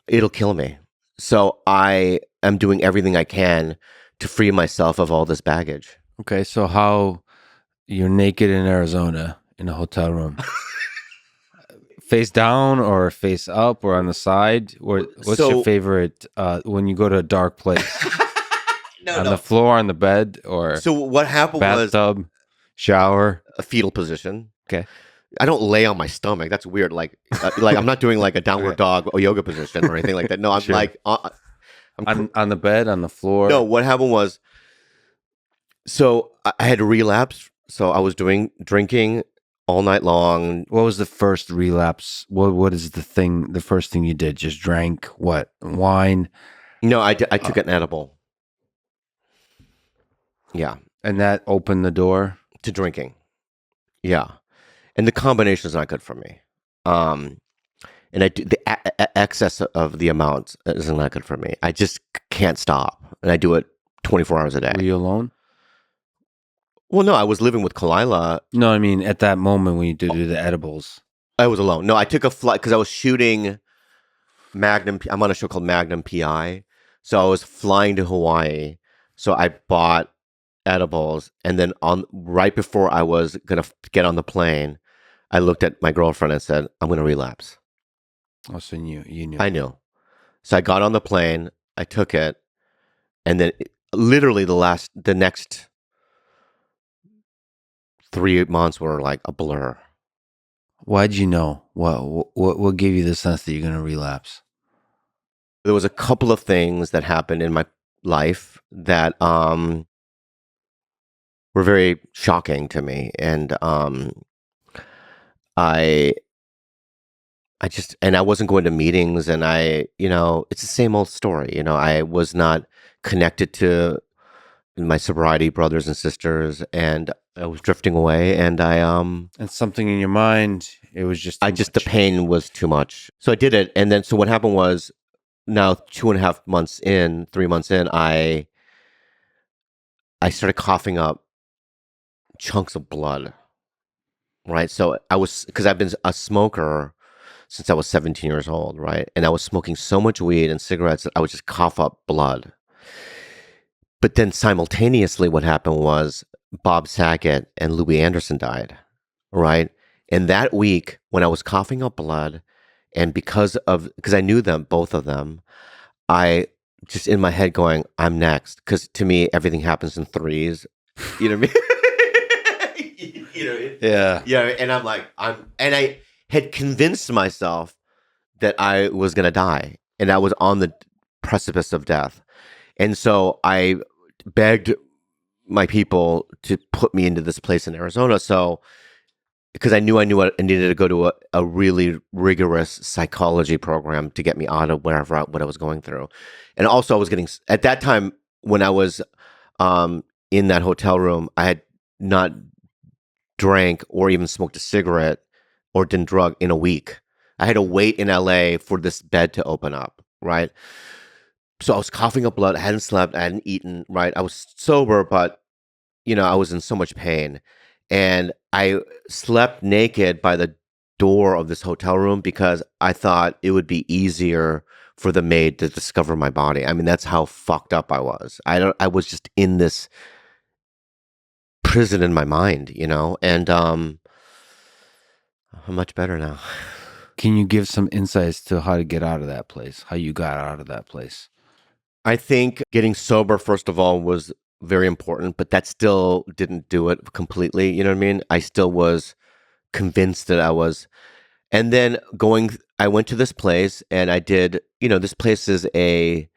it'll kill me. So I am doing everything I can to free myself of all this baggage. Okay, so how you're naked in Arizona in a hotel room, face down or face up or on the side? Or what's your So favorite when you go to a dark place? no, On the no. floor, on the bed, or So what happened was bathtub, shower? a fetal position. Okay, I don't lay on my stomach. That's weird. Like I'm not doing like a downward okay, dog or yoga position or anything like that. No, I'm sure. like I'm On the bed, on the no. floor. What happened was, so I had a relapse. So I was doing drinking all night long. What was the first relapse? What is the first thing you did? Just drank what? Wine? No, I Uh, took an edible. Yeah, and that opened the door? to drinking. Yeah, and the combination is not good for me. Um, and the excess of the amount is not good for me. I just can't stop, and I do it 24 hours a Were day. you alone? Well, no, I was living with Khalyla. No, I mean at that moment when you do the edibles. I was alone. No, I took a flight because I was shooting Magnum. I'm on a show called Magnum PI, so I was flying to Hawaii. So I bought edibles, and then on right before I was gonna get on the plane, I looked at my girlfriend and said, "I'm gonna relapse." Oh, so you knew. I knew. So I got on the plane. I took it, and then literally the next 3 months were like a blur. Why'd you know? What gave you the sense that you're gonna relapse? There was a couple of things that happened in my life that were very shocking to me, and I I wasn't going to meetings, and it's the same old story. I was not connected to my sobriety brothers and sisters, and I was drifting away, and And something in your mind, it was just too the much. pain was too much. So I did it, and then so what happened was, now 2.5 months in, 3 months in, I started coughing up chunks of blood. Right, so because I've been a smoker since I was 17 years old, right? And I was smoking so much weed and cigarettes that I would just cough up blood. But then simultaneously, what happened was Bob Saget and Louis Anderson died, right? And that week, when I was coughing up blood, and because I knew them, both of them, I just in my head going, I'm next. Because to me, everything happens in threes. You know what I mean? Yeah. Yeah. And and I had convinced myself that I was going to die, and I was on the precipice of death. And so I begged my people to put me into this place in Arizona. So, because I knew I needed to go to a really rigorous psychology program to get me out of what I was going through. And also, I was getting, at that time when I was in that hotel room, I had not drank or even smoked a cigarette or done drug in a week. I had to wait in LA for this bed to open up, right? So I was coughing up blood. I hadn't slept. I hadn't eaten, right? I was sober, but, I was in so much pain. And I slept naked by the door of this hotel room because I thought it would be easier for the maid to discover my body. I mean, that's how fucked up I was. I was just in this prison in my mind, and I'm much better now. Can you give some insights to how to get out of that place? How you got out of that place? I think getting sober, first of all, was very important, but that still didn't do it completely. You know what I mean? I still was convinced that I was. And then I went to this place, and I did, this place is a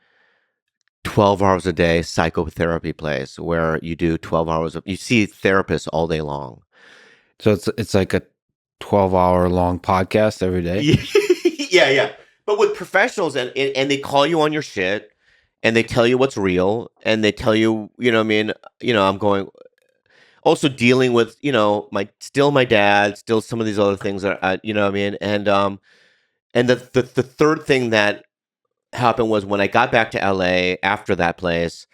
12 hours a day psychotherapy place where you do 12 hours you see therapists all day long. So it's like a 12-hour long podcast every day. Yeah. But with professionals, and they call you on your shit, and they tell you what's real, and they tell you, you know what I mean, I'm going also dealing with, my dad, still some of these other things that you know what I mean, and the third thing that happened was when I got back to LA after that place,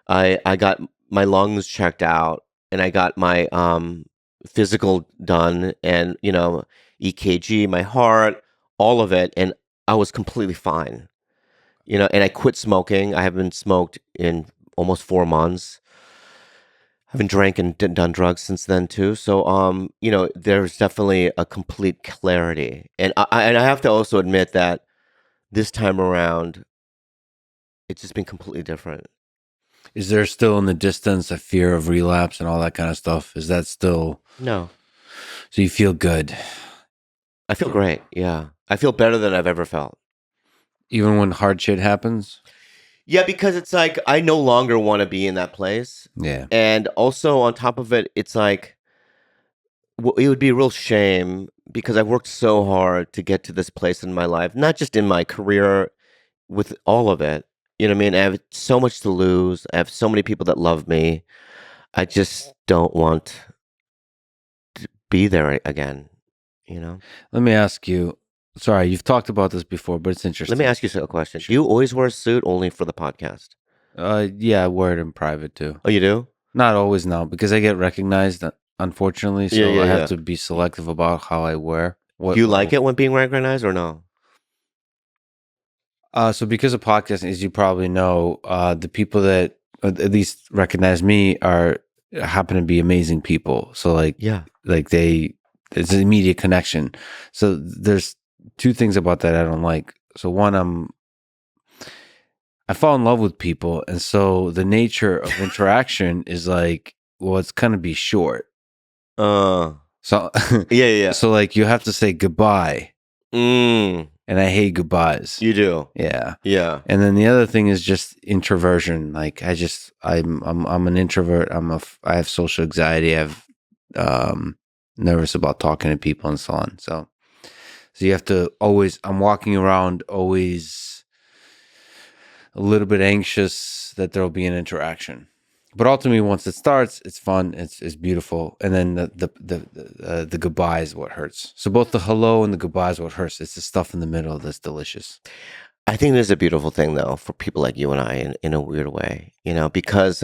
I got my lungs checked out, and I got my physical done, and EKG, my heart, all of it, and I was completely fine. And I quit smoking. I haven't smoked in almost 4 months. I haven't drank and done drugs since then too. So there's definitely a complete clarity, and I have to also admit that this time around, it's just been completely different. Is there still in the distance a fear of relapse and all that kind of stuff? Is that still No, so you feel good? I feel great. Yeah, I feel better than I've ever felt. Even when hard shit happens? Yeah, because it's like I no longer want to be in that place, Yeah. and also on top of it, it's like it would be a real shame because I've worked so hard to get to this place in my life, not just in my career, with all of it. You know what I mean? I have so much to lose. I have so many people that love me. I just don't want to be there again. You know? Let me ask you. Sorry, you've talked about this before, but it's Let me interesting. ask you a question. Do you always wear a suit only for the podcast? Yeah, I wear it in private too. Oh, you do? Not always now, because I get recognized, unfortunately. Yeah, So yeah, I have yeah. to be selective about how I wear. Do you like it when being recognized or no? So because of podcasting, as you probably know, the people that at least recognize me are happen to be amazing people. So Yeah. it's an immediate connection. So there's two things about that I don't like. So one, I fall in love with people, and so the nature of interaction is like, well, it's gonna be short. Uh, So yeah. so like you have to say goodbye, Mm, and I hate goodbyes. you do. Yeah. Yeah. And then the other thing is just introversion. Like I'm an introvert. I have social anxiety. Um nervous about talking to people and so on. So you have to always, I'm walking around always a little bit anxious that there'll be an interaction. But ultimately, once it starts, it's fun. It's beautiful, and then the goodbye is what hurts. So both the hello and the goodbye is what hurts. It's the stuff in the middle that's delicious. I think there's a beautiful thing though for people like you and I in a weird way, because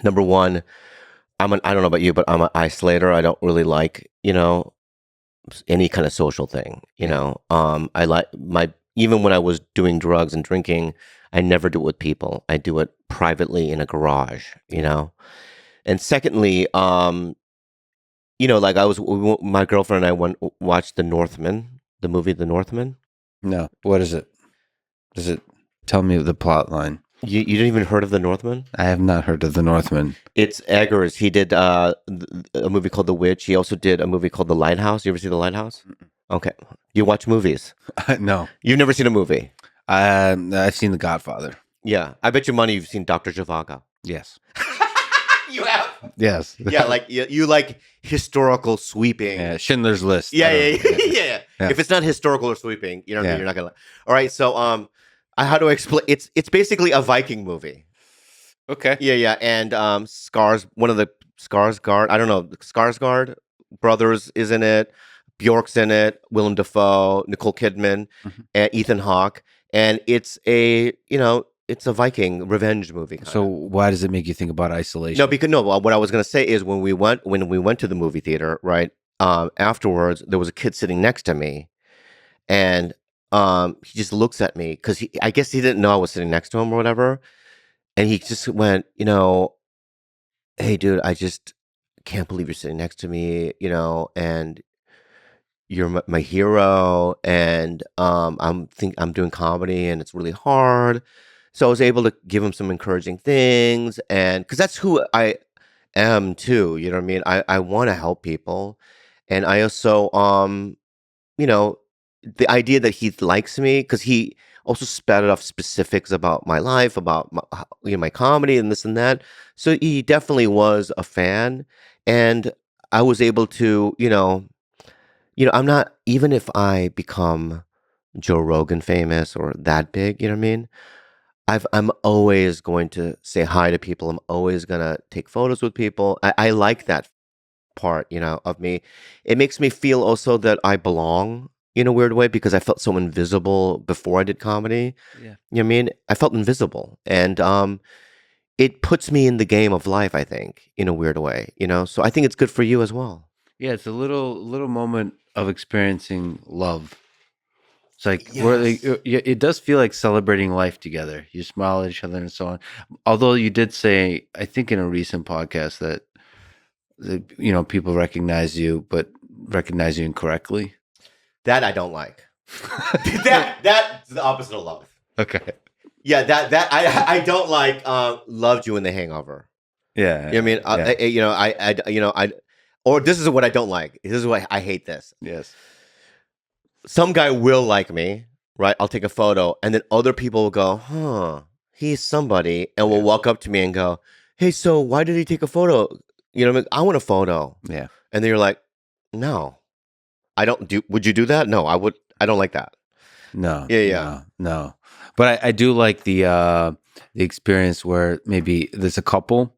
number one, I don't know about you, but I'm an isolator. I don't really like, any kind of social thing, Yeah. I like even when I was doing drugs and drinking, I never do it with people. I do it privately in a garage, And secondly, like my girlfriend and I went watched The Northman, the movie The Northman. No, what is it? Does it tell me the plot line? You didn't even heard of The Northman? I have not heard of the Northman. It's Eggers. He did a movie called The Witch. He also did a movie called The Lighthouse. You ever see The Lighthouse? Okay. You watch movies. No, You've never seen a movie. I've seen The Godfather. Yeah. I bet you money you've seen Dr. Zhivago. Yes, You have? yes. Yeah, like you like historical sweeping. Yeah, Schindler's List. Yeah. Yeah. If it's not historical or sweeping, Yeah. you're not gonna. All right, so how do I explain? It's basically a Viking movie. Okay. Yeah, and one of the Skarsgård, I don't know, Skarsgård brothers is in it. Bjork's in it. Willem Dafoe, Nicole Kidman, Mhm. and Ethan Hawke, and it's a Viking revenge movie. So why does it make you think about isolation? No, because no. What I was going to say is when we went to the movie theater, right? Afterwards, there was a kid sitting next to me, and he just looks at me because I guess he didn't know I was sitting next to him or whatever, and he just went, hey, dude, I just can't believe you're sitting next to me, and you're my hero, and I'm doing comedy, and it's really hard. So I was able to give him some encouraging things, and because that's who I am too. You know what I mean? I want to help people, and I also you know, the idea that he likes me because he also spouted off specifics about my life, about my comedy and this and that. So he definitely was a fan, and I was able to I'm not, even if I become Joe Rogan famous or that big, you know what I mean? I'm always going to say hi to people. I'm always gonna take photos with people. I like that part, of me. It makes me feel also that I belong in a weird way because I felt so invisible before I did comedy. Yeah. You know what I mean? I felt invisible. And it puts me in the game of life, I think, in a weird way. So I think it's good for you as well. Yeah, it's a little moment of experiencing love. It's like Yes. it does feel like celebrating life together. You smile at each other and so on. Although you did say, I think in a recent podcast that people recognize you, but recognize you incorrectly. That I don't like. That's the opposite of love. Okay. Yeah, that I don't like. Loved you in The Hangover. Yeah. You know what I mean? Yeah. Or this is what I don't like. This is what I hate. This Yes. some guy will like me, right? I'll take a photo, and then other people will go, "Huh, he's somebody," and will Yeah. walk up to me and go, "Hey, so why did he take a photo? What I mean? I want a photo." Yeah. And then you're like, "No, I don't do. Would you do that? No, I would. I don't like that." No. Yeah, yeah. No. But I do like the experience where maybe there's a couple,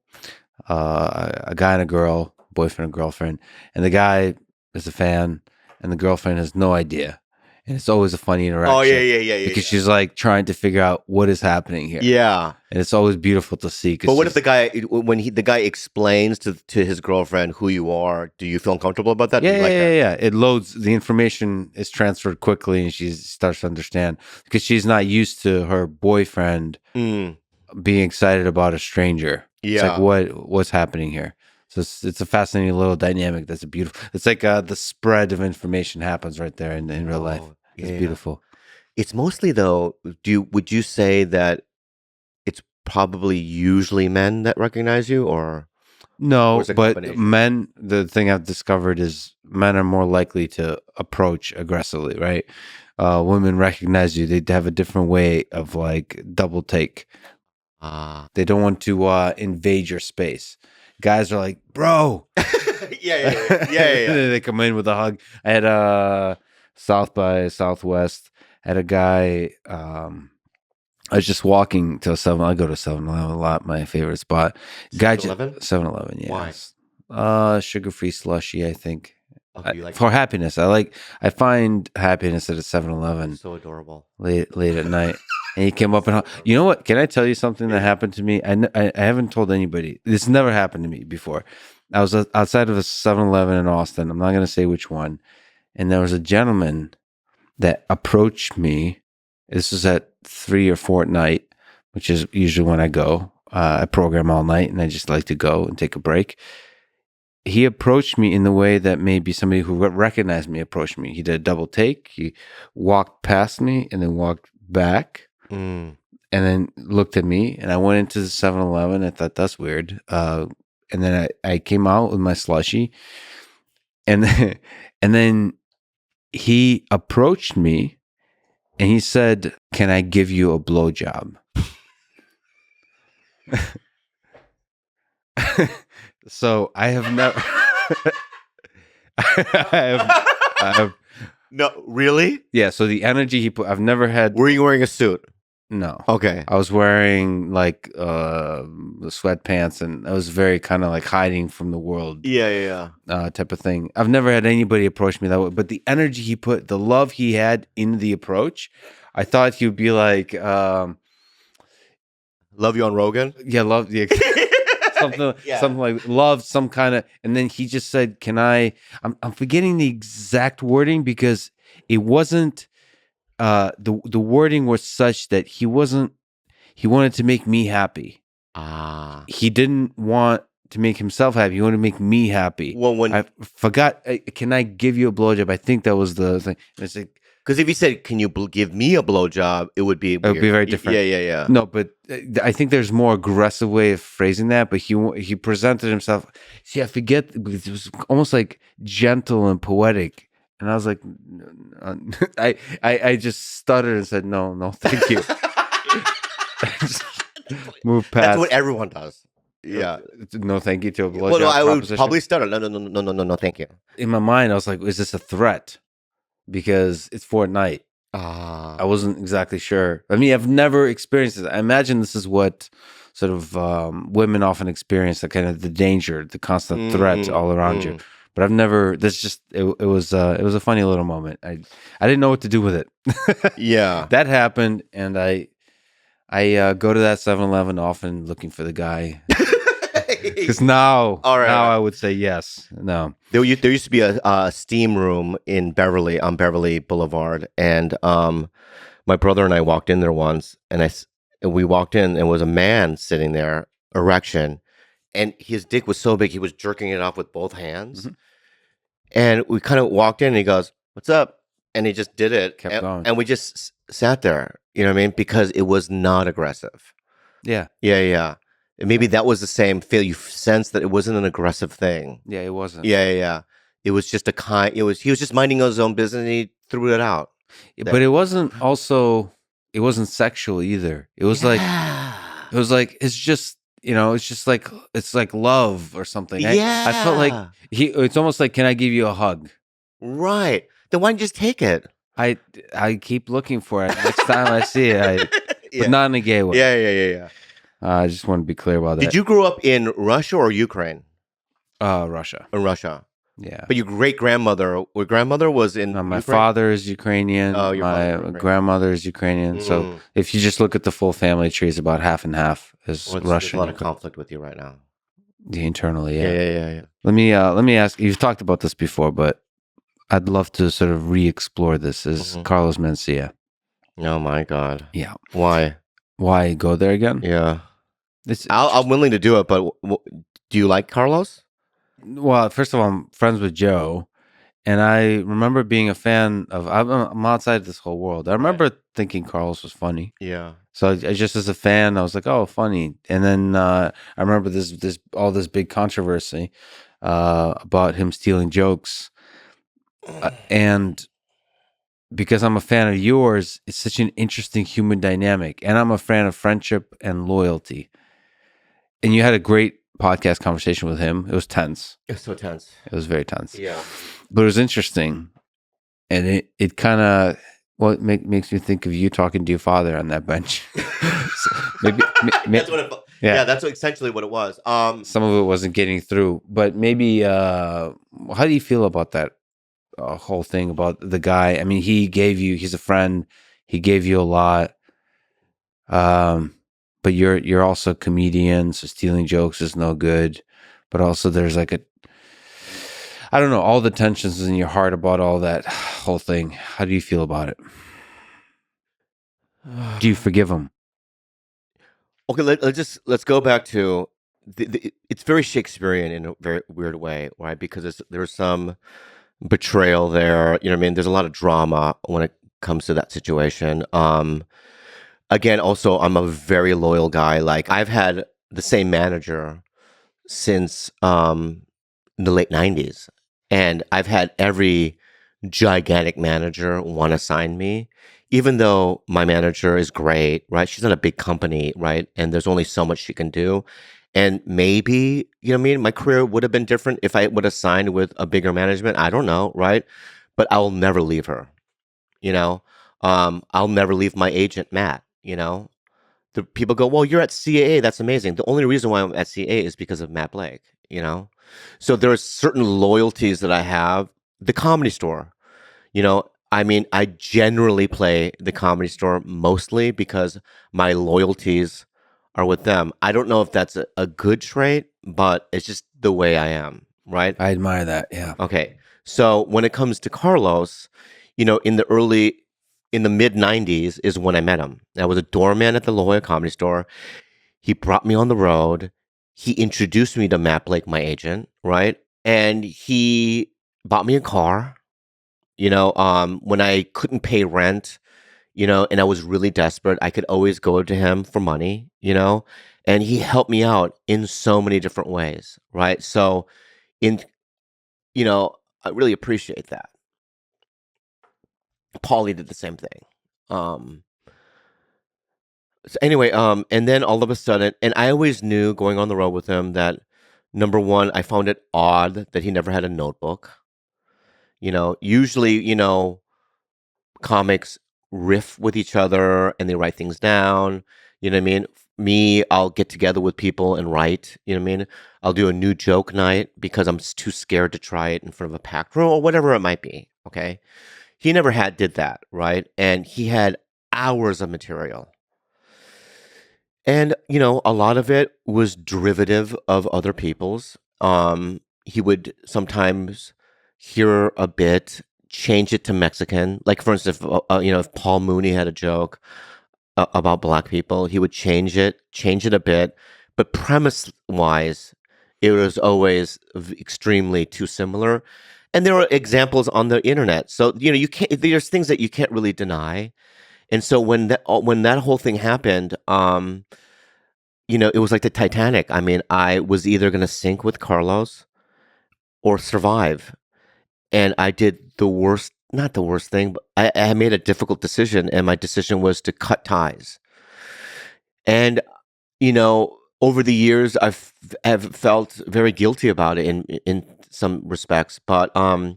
a guy and a girl, boyfriend and girlfriend, and the guy is a fan, and the girlfriend has no idea, and it's always a funny interaction. Oh yeah. Because she's like trying to figure out what is happening here. Yeah. And it's always beautiful to see. But what if the guy, when the guy explains to his girlfriend who you are, do you feel uncomfortable about that? Do Yeah, you like that? yeah. It loads, the information is transferred quickly, and she starts to understand because she's not used to her boyfriend Mm, being excited about a stranger. It's like yeah. what's happening here? So it's a fascinating little dynamic. That's a beautiful. It's like the spread of information happens right there in real life. Oh, It's yeah. beautiful. It's mostly though. Would you say that it's probably usually men that recognize you, or No, is it a but combination? men, the thing I've discovered is men are more likely to approach aggressively, right? Women recognize you. They have a different way of like double take. Ah. They don't want to invade your space. Guys are like, bro. Yeah. They come in with a hug. I had South by Southwest. I had a guy. I was just walking to a 7. I go to 7-Eleven a lot. My favorite spot. Guy 7-Eleven? 7-Eleven. Why? Yes. Sugar-free slushy. I think Oh, you like for that? happiness. I find happiness at a 7-Eleven So adorable. late at night. And he came up and you know what? Can I tell you something that happened to me? I haven't told anybody. This never happened to me before. I was outside of a 7-Eleven in Austin. I'm not going to say which one. And there was a gentleman that approached me. This was at 3 or 4 at night, which is usually when I go. I program all night and I just like to go and take a break. He approached me in the way that maybe somebody who recognized me approached me. He did a double take. He walked past me and then walked back. Mm. And then looked at me, and I went into the 7-Eleven. I thought that's weird. And then I came out with my slushie, and and then he approached me, and he said, "Can I give you a blowjob?" So I have never. I have. No, really? Yeah. So the energy he put, I've never had. Were you wearing a suit? No. Okay. I was wearing like sweatpants, and I was very kind of like hiding from the world. Yeah. Type of thing. I've never had anybody approach me that way, but the energy he put, the love he had in the approach, I thought he would be like, Love you on Rogan? yeah, love, yeah, something, Yeah. something like love, some kind of, and then he just said, "Can I?" I'm forgetting the exact wording because it wasn't. The wording was such that he wasn't. He wanted to make me happy. Ah. He didn't want to make himself happy. He wanted to make me happy. Well, I forgot. Can I give you a blowjob? I think that was the thing. It's like, because if he said, "Can you give me a blowjob?" It would be it would be very different. Yeah. No, but I think there's more aggressive way of phrasing that. But he presented himself. See, I forget because it was almost like gentle and poetic. And I was like, I just stuttered and said, no, thank you. Move past. That's what everyone does. Yeah. No, thank you to a Well, no, blowjob I would proposition. probably stutter. No, no, no, no, no, no, no, thank you. In my mind, I was like, is this a threat? Because it's Fortnite. I Ah. wasn't exactly sure. I mean, I've never experienced it. I imagine this is what sort of women often experience, the kind of the danger, the constant threat all around you. Mm. But I've never. This just it was a funny little moment. I didn't know what to do with it. Yeah. That happened, and I go to that 7-Eleven often looking for the guy because now All right. I would say yes. No. There used to be a steam room in Beverly on Beverly Boulevard, and my brother and I walked in there once, and we walked in, and there was a man sitting there, erection, and his dick was so big he was jerking it off with both hands, Mhm. and we kind of walked in, and he goes, "What's up?" And he just did it, Kept going. and we just sat there, you know what I mean, because it was not aggressive. Yeah. Yeah, yeah. And maybe that was the same feel. You sense that it wasn't an aggressive thing. Yeah, it wasn't. Yeah, yeah, yeah. It was just he was just minding his own business and he threw it out. But it wasn't also it wasn't sexual either. It was Yeah. it's just it's like love or something. I felt like Yeah. it's almost like, can I give you a hug? Right. Then why don't you just take it? I I keep looking for it. Next time I see it, but Yeah. not in a gay way. Yeah, yeah, yeah, yeah. I just want to be clear about that. Did you grow up in Russia or Ukraine? Russia. In Russia. Yeah. But your great grandmother was in My Ukraine? father is Ukrainian. Oh, your father's My Ukrainian. grandmother is Ukrainian. So Mm. if you just look at the full family tree, it's about half and half is Well, there's Russian. a lot of conflict with you right now. Internally, Yeah, yeah. yeah, yeah, yeah. Let me ask. You've talked about this before, but I'd love to sort of re-explore this. Is Mhm. Carlos Mencia? Oh my God. Yeah. Why? Why go there again? Yeah. It's I'm willing to do it, but do you like Carlos? well, first of all, I'm friends with Joe, and I remember being a fan of. I'm outside this whole world. I remember thinking Carlos was funny. Yeah. So I just as a fan, I was like, "Oh, funny." And then I remember this big controversy about him stealing jokes, and because I'm a fan of yours, it's such an interesting human dynamic, and I'm a fan of friendship and loyalty. And you had a great podcast conversation with him. It was tense. It's so tense. It was very tense, Yeah. but it was interesting, and it kind of makes me think of you talking to your father on that bench. So maybe, That's what it. Yeah, that's essentially what it was. some of it wasn't getting through, but maybe. How do you feel about that whole thing about the guy? I mean, he's a friend. He gave you a lot. But you're also a comedian, so stealing jokes is no good. But also, there's like I don't know, all the tensions in your heart about all that whole thing. How do you feel about it? Do you forgive him? Okay, let's go back to it's very Shakespearean in a very weird way, right? Because there's some betrayal there. You know what I mean? There's a lot of drama when it comes to that situation. Again, also, I'm a very loyal guy. Like I've had the same manager since the late '90s, and I've had every gigantic manager want to sign me, even though my manager is great, right? She's not a big company, right? And there's only so much she can do. And maybe, you know what I mean? My career would have been different if I would have signed with a bigger management. I don't know, right? But I'll never leave her, you know? I'll never leave my agent, Matt, you know? The people go, well, you're at CAA. That's amazing. The only reason why I'm at CAA is because of Matt Blake, you know? So there are certain loyalties that I have. The Comedy Store, you know, I mean, I generally play the Comedy Store mostly because my loyalties are with them. I don't know if that's a good trait, but it's just the way I am, right? I admire that. Yeah. Okay. So when it comes to Carlos, you know, in the mid 90s is when I met him. I was a doorman at the La Jolla Comedy Store. He brought me on the road. He introduced me to Matt Blake, my agent, right? And he bought me a car. You know, when I couldn't pay rent, you know, and I was really desperate, I could always go to him for money, you know, and he helped me out in so many different ways, right? So, in, you know, I really appreciate that. Paulie did the same thing. Um, So anyway, and then all of a sudden, and I always knew going on the road with him that number one, I found it odd that he never had a notebook. Usually, comics riff with each other and they write things down. You know what I mean? Me, I'll get together with people and write. You know what I mean? I'll do a new joke night because I'm too scared to try it in front of a packed room or whatever it might be. Okay. He never did that, right? And he had hours of material. And, a lot of it was derivative of other people's. He would sometimes hear a bit, change it to Mexican. Like, for instance, if Paul Mooney had a joke about black people, he would change it a bit. But premise wise, it was always extremely too similar. And there are examples on the internet. So, you can't, there's things that you can't really deny. And so when that whole thing happened, it was like the Titanic. I mean, I was either going to sink with Carlos or survive. And I did the worst, not the worst thing, but I made a difficult decision. And my decision was to cut ties. And, over the years, have felt very guilty about it in some respects. But, there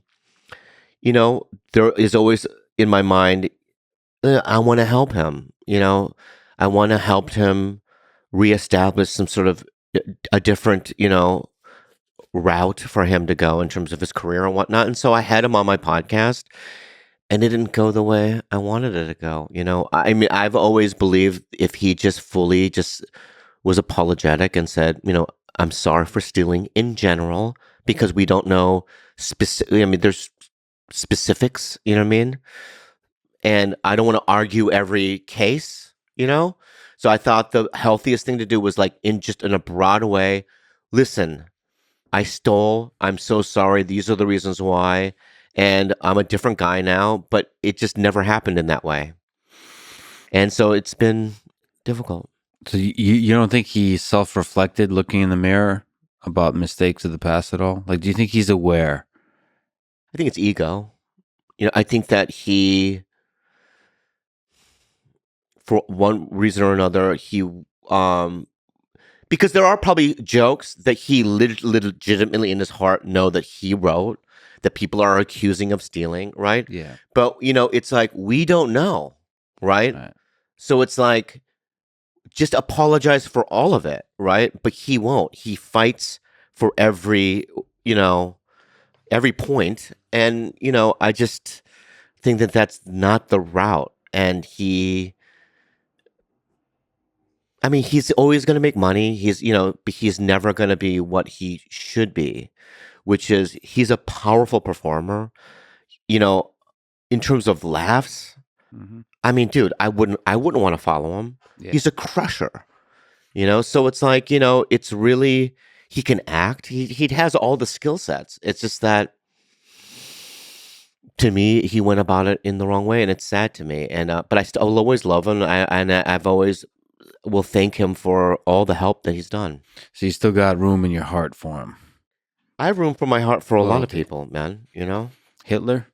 is always in my mind, I want to help him. I want to help him reestablish some sort of a different, route for him to go in terms of his career and whatnot. And so I had him on my podcast, and it didn't go the way I wanted it to go. I mean, I've always believed if he just fully just was apologetic and said, I'm sorry for stealing in general because we don't know specifically. I mean, there's specifics. You know what I mean? And I don't want to argue every case, So I thought the healthiest thing to do was like in a broad way, listen, I stole, I'm so sorry, these are the reasons why, and I'm a different guy now, but it just never happened in that way. And so it's been difficult. So you don't think he self-reflected looking in the mirror about mistakes of the past at all? Like, do you think he's aware? I think it's ego. I think that he, for one reason or another, because there are probably jokes that he legitimately in his heart know that he wrote that people are accusing of stealing, right? Yeah. But it's like we don't know, right? So it's like just apologize for all of it, right? But he won't. He fights for every point, and I just think that that's not the route, and I mean, he's always going to make money. But he's never going to be what he should be, which is he's a powerful performer. In terms of laughs, I mean, dude, I wouldn't want to follow him. Yeah. He's a crusher, So it's like, it's really, he can act. He has all the skill sets. It's just that, to me, he went about it in the wrong way, and it's sad to me. And but I'll always love him. I've always will thank him for all the help that he's done. So you still got room in your heart for him? I have room for my heart for a lot of people, man. Hitler?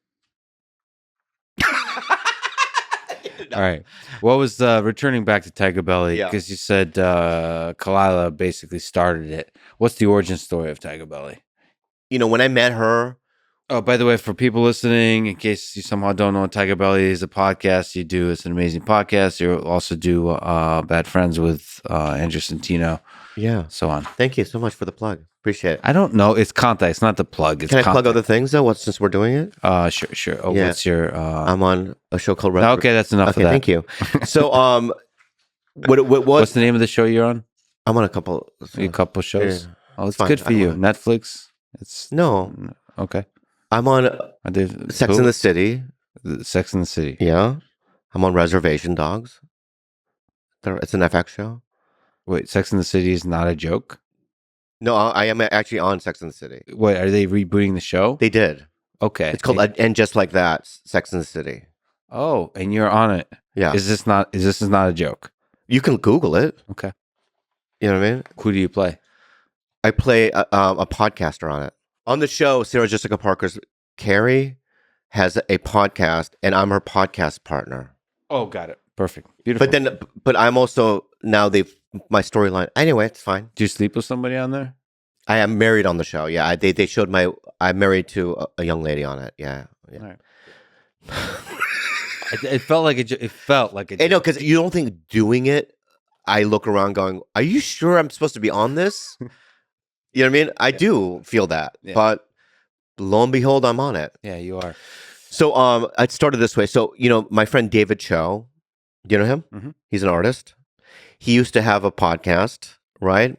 No. All right. What was returning back to TigerBelly? Because you said Khalyla basically started it. What's the origin story of TigerBelly? When I met her. Oh, by the way, for people listening, in case you somehow don't know what TigerBelly is, a podcast you do. It's an amazing podcast. You also do Bad Friends with Andrew Santino. Yeah. So on. Thank you so much for the plug. Appreciate it. I don't know. It's contact. It's not the plug. It's Can I plug other things, though, since we're doing it? Sure. Oh, yeah. What's your... I'm on a show called... Okay, that's enough of that. Thank you. So, what's the name of the show you're on? I'm on a couple... A couple shows? Yeah. Oh, it's fine. Good for you. Netflix? No. Okay. I'm on Sex and the City. Sex and the City. Yeah. I'm on Reservation Dogs. It's an FX show. Wait, Sex and the City is not a joke? No, I am actually on Sex and the City. Wait, are they rebooting the show? They did. Okay. It's called And Just Like That, Sex and the City. Oh, and you're on it. Yeah. Is this not a joke? You can Google it. Okay. You know what I mean? Who do you play? I play a podcaster on it. On the show, Sarah Jessica Parker's Carrie has a podcast, and I'm her podcast partner. Oh, got it. Perfect. Beautiful. But I'm also now my storyline. Anyway, it's fine. Do you sleep with somebody on there? I am married on the show. Yeah, they showed I'm married to a young lady on it. Yeah, yeah. All right. It felt like it felt like it. Hey, no, because you don't think doing it. I look around, going, "Are you sure I'm supposed to be on this?" You know what I mean? I do feel that, but lo and behold, I'm on it. Yeah, you are. So, I started this way. So, my friend David Cho, do you know him? Mm-hmm. He's an artist. He used to have a podcast, right,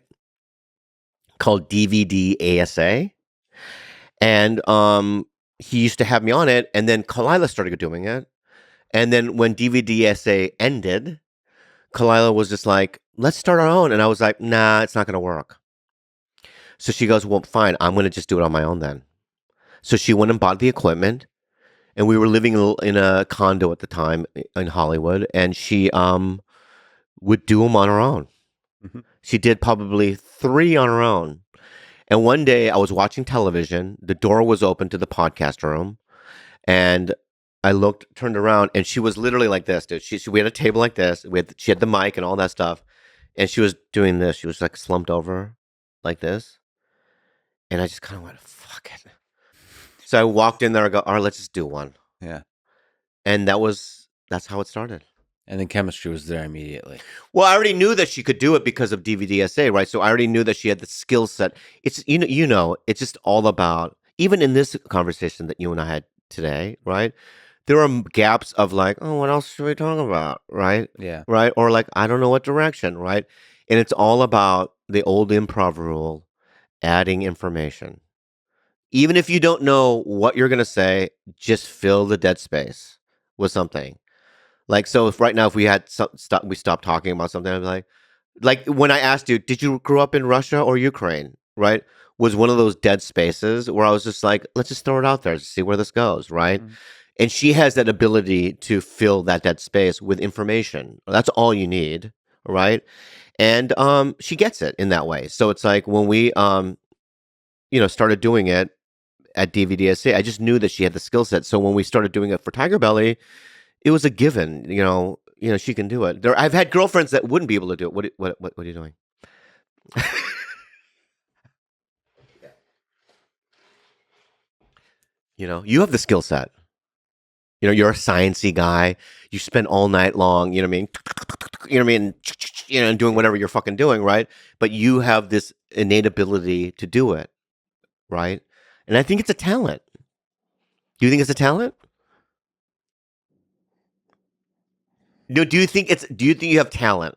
called DVD ASA, and he used to have me on it. And then Khalyla started doing it. And then when DVD ASA ended, Khalyla was just like, "Let's start our own," and I was like, "Nah, it's not going to work." So she goes, "Well, fine. I'm going to just do it on my own then." So she went and bought the equipment, and we were living in a condo at the time in Hollywood, and she would do them on her own. Mm-hmm. She did probably 3 on her own. And one day I was watching television. The door was open to the podcast room, and I turned around, and she was literally like this, dude. We had a table like this. She had the mic and all that stuff, and she was doing this. She was like slumped over like this. And I just kind of went, fuck it. So I walked in there. I go, all right, let's just do one. Yeah. And that's how it started. And the chemistry was there immediately. Well, I already knew that she could do it because of DVDSA, right? So I already knew that she had the skill set. It's, it's just all about, even in this conversation that you and I had today, right? There are gaps of like, oh, what else should we talk about? Right? Yeah. Right? Or like, I don't know what direction, right? And it's all about the old improv rule, adding information. Even if you don't know what you're going to say, just fill the dead space with something. Like, so if right now, if we had we stopped talking about something, I'd be like when I asked you, did you grow up in Russia or Ukraine? Right? Was one of those dead spaces where I was just like, let's just throw it out there to see where this goes. Right? Mm-hmm. And she has that ability to fill that dead space with information. That's all you need. Right? And she gets it in that way. So it's like when we, started doing it at DVDSA, I just knew that she had the skill set. So when we started doing it for TigerBelly, it was a given. She can do it. I've had girlfriends that wouldn't be able to do it. What are you doing? You have the skill set. You're a sciencey guy. You spend all night long, you know what I mean? You know what I mean? And doing whatever you're fucking doing, right? But you have this innate ability to do it, right? And I think it's a talent. Do you think it's a talent? No, do you think you have talent?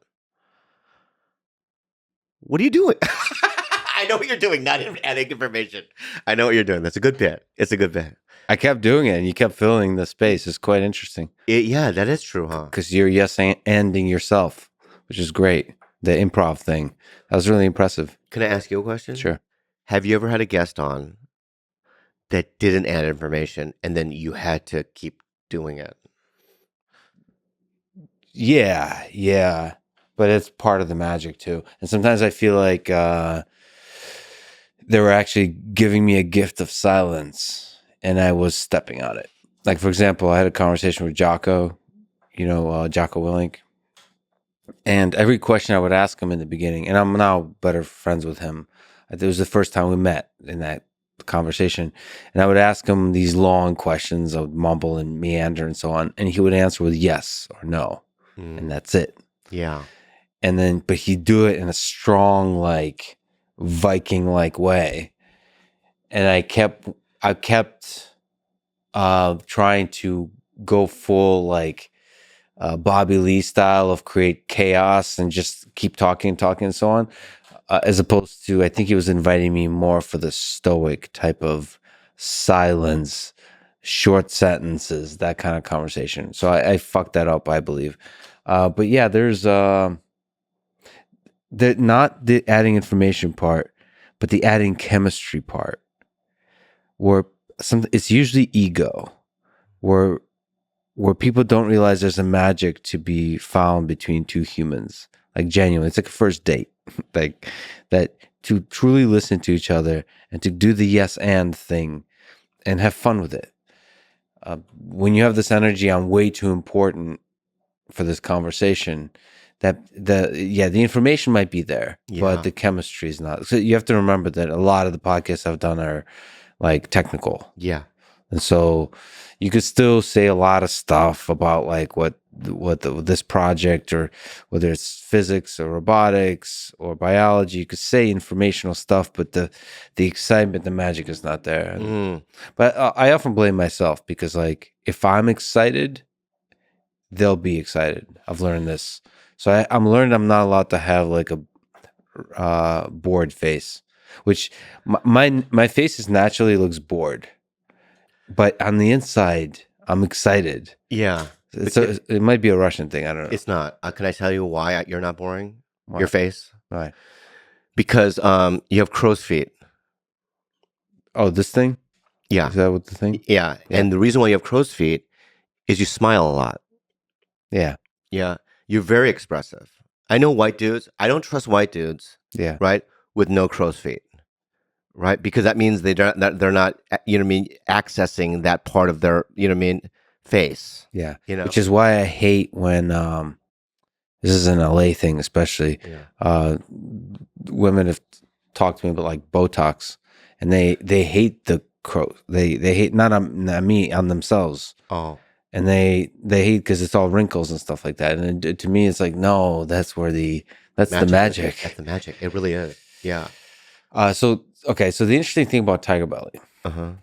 What are you doing? I know what you're doing, not adding information. I know what you're doing. That's a good bit. It's a good bit. I kept doing it, and you kept filling the space. It's quite interesting. Yeah, that is true, huh? Because you're yes-anding yourself, which is great. The improv thing. That was really impressive. Can I ask you a question? Sure. Have you ever had a guest on that didn't add information, and then you had to keep doing it? Yeah. But it's part of the magic, too. And sometimes I feel like they were actually giving me a gift of silence, and I was stepping on it. Like, for example, I had a conversation with Jocko, Jocko Willink. And every question I would ask him in the beginning, and I'm now better friends with him. It was the first time we met in that conversation. And I would ask him these long questions. I would mumble and meander and so on. And he would answer with yes or no. And that's it. Yeah. And then, but he'd do it in a strong, like Viking-like way. And I kept trying to go full, like, Bobby Lee style of create chaos and just keep talking and so on, as opposed to, I think he was inviting me more for the stoic type of silence, short sentences, that kind of conversation. So I fucked that up, I believe. But yeah, there's not the adding information part, but the adding chemistry part, where it's usually ego, where people don't realize there's a magic to be found between two humans. Like, genuinely, it's like a first date. Like, that, to truly listen to each other and to do the yes and thing and have fun with it. When you have this energy, I'm way too important, for this conversation, that the information might be there, but Yeah. the chemistry is not. So you have to remember that a lot of the podcasts I've done are like technical. Yeah. And so you could still say a lot of stuff about like this project, or whether it's physics or robotics or biology. You could say informational stuff, but the excitement, the magic is not there. But I often blame myself, because like if I'm excited, they'll be excited. I've learned this. So I'm learning I'm not allowed to have like a bored face, which my face is naturally looks bored. But on the inside, I'm excited. Yeah. So it might be a Russian thing. I don't know. It's not. Can I tell you why you're not boring? Why? Your face? Why? Because you have crow's feet. Oh, this thing? Yeah. Is that what the thing? Yeah. And the reason why you have crow's feet is you smile a lot. Yeah. Yeah. You're very expressive. I know white dudes. I don't trust white dudes. Yeah. Right? With no crow's feet. Right? Because that means they're not, you know what I mean, accessing that part of their, you know what I mean, face. Yeah. You know? Which is why I hate when this is an LA thing, especially. Yeah. Women have talked to me about like Botox, and they hate the crow. They hate not me, on themselves. Oh. And they hate because it's all wrinkles and stuff like that. And to me, it's like, no, that's where that's the magic. That's the magic. It really is. Yeah. So the interesting thing about TigerBelly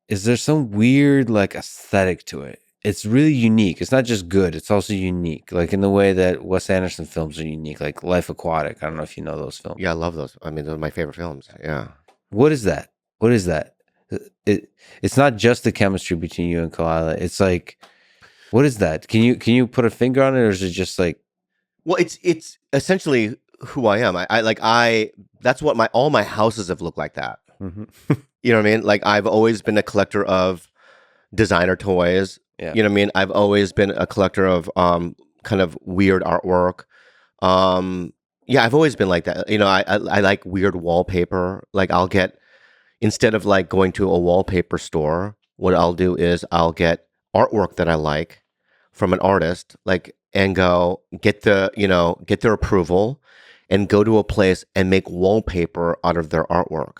is there's some weird like aesthetic to it. It's really unique. It's not just good, it's also unique. Like in the way that Wes Anderson films are unique, like Life Aquatic. I don't know if you know those films. Yeah, I love those. I mean, those are my favorite films. Yeah. What is that? What is that? It's not just the chemistry between you and Khalyla. It's like, what is that? Can you put a finger on it, or is it just like? Well, it's essentially who I am. That's what all my houses have looked like that. Mm-hmm. You know what I mean? Like I've always been a collector of designer toys. Yeah. You know what I mean? I've always been a collector of kind of weird artwork. Yeah, I've always been like that. You know, I like weird wallpaper. Like I'll get, instead of like going to a wallpaper store, what I'll do is I'll get artwork that I like from an artist, like, and go get their approval and go to a place and make wallpaper out of their artwork.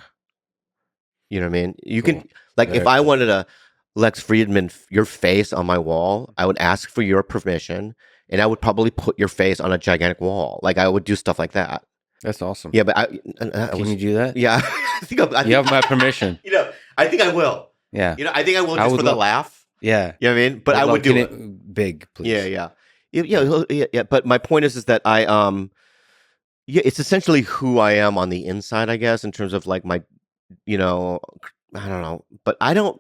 You know what I mean? You Cool. can, like, Very if I cool. wanted a Lex Fridman, your face on my wall, I would ask for your permission, and I would probably put your face on a gigantic wall. Like I would do stuff like that. That's awesome. Yeah, but Can you do that? Yeah, You have my permission. You know, I think I will. Yeah. You know, I think I will just for the laugh. Yeah. You know what I mean? But I would do it. Big, please. Yeah. But my point is that yeah, it's essentially who I am on the inside, I guess, in terms of like my, you know, I don't know, but I'm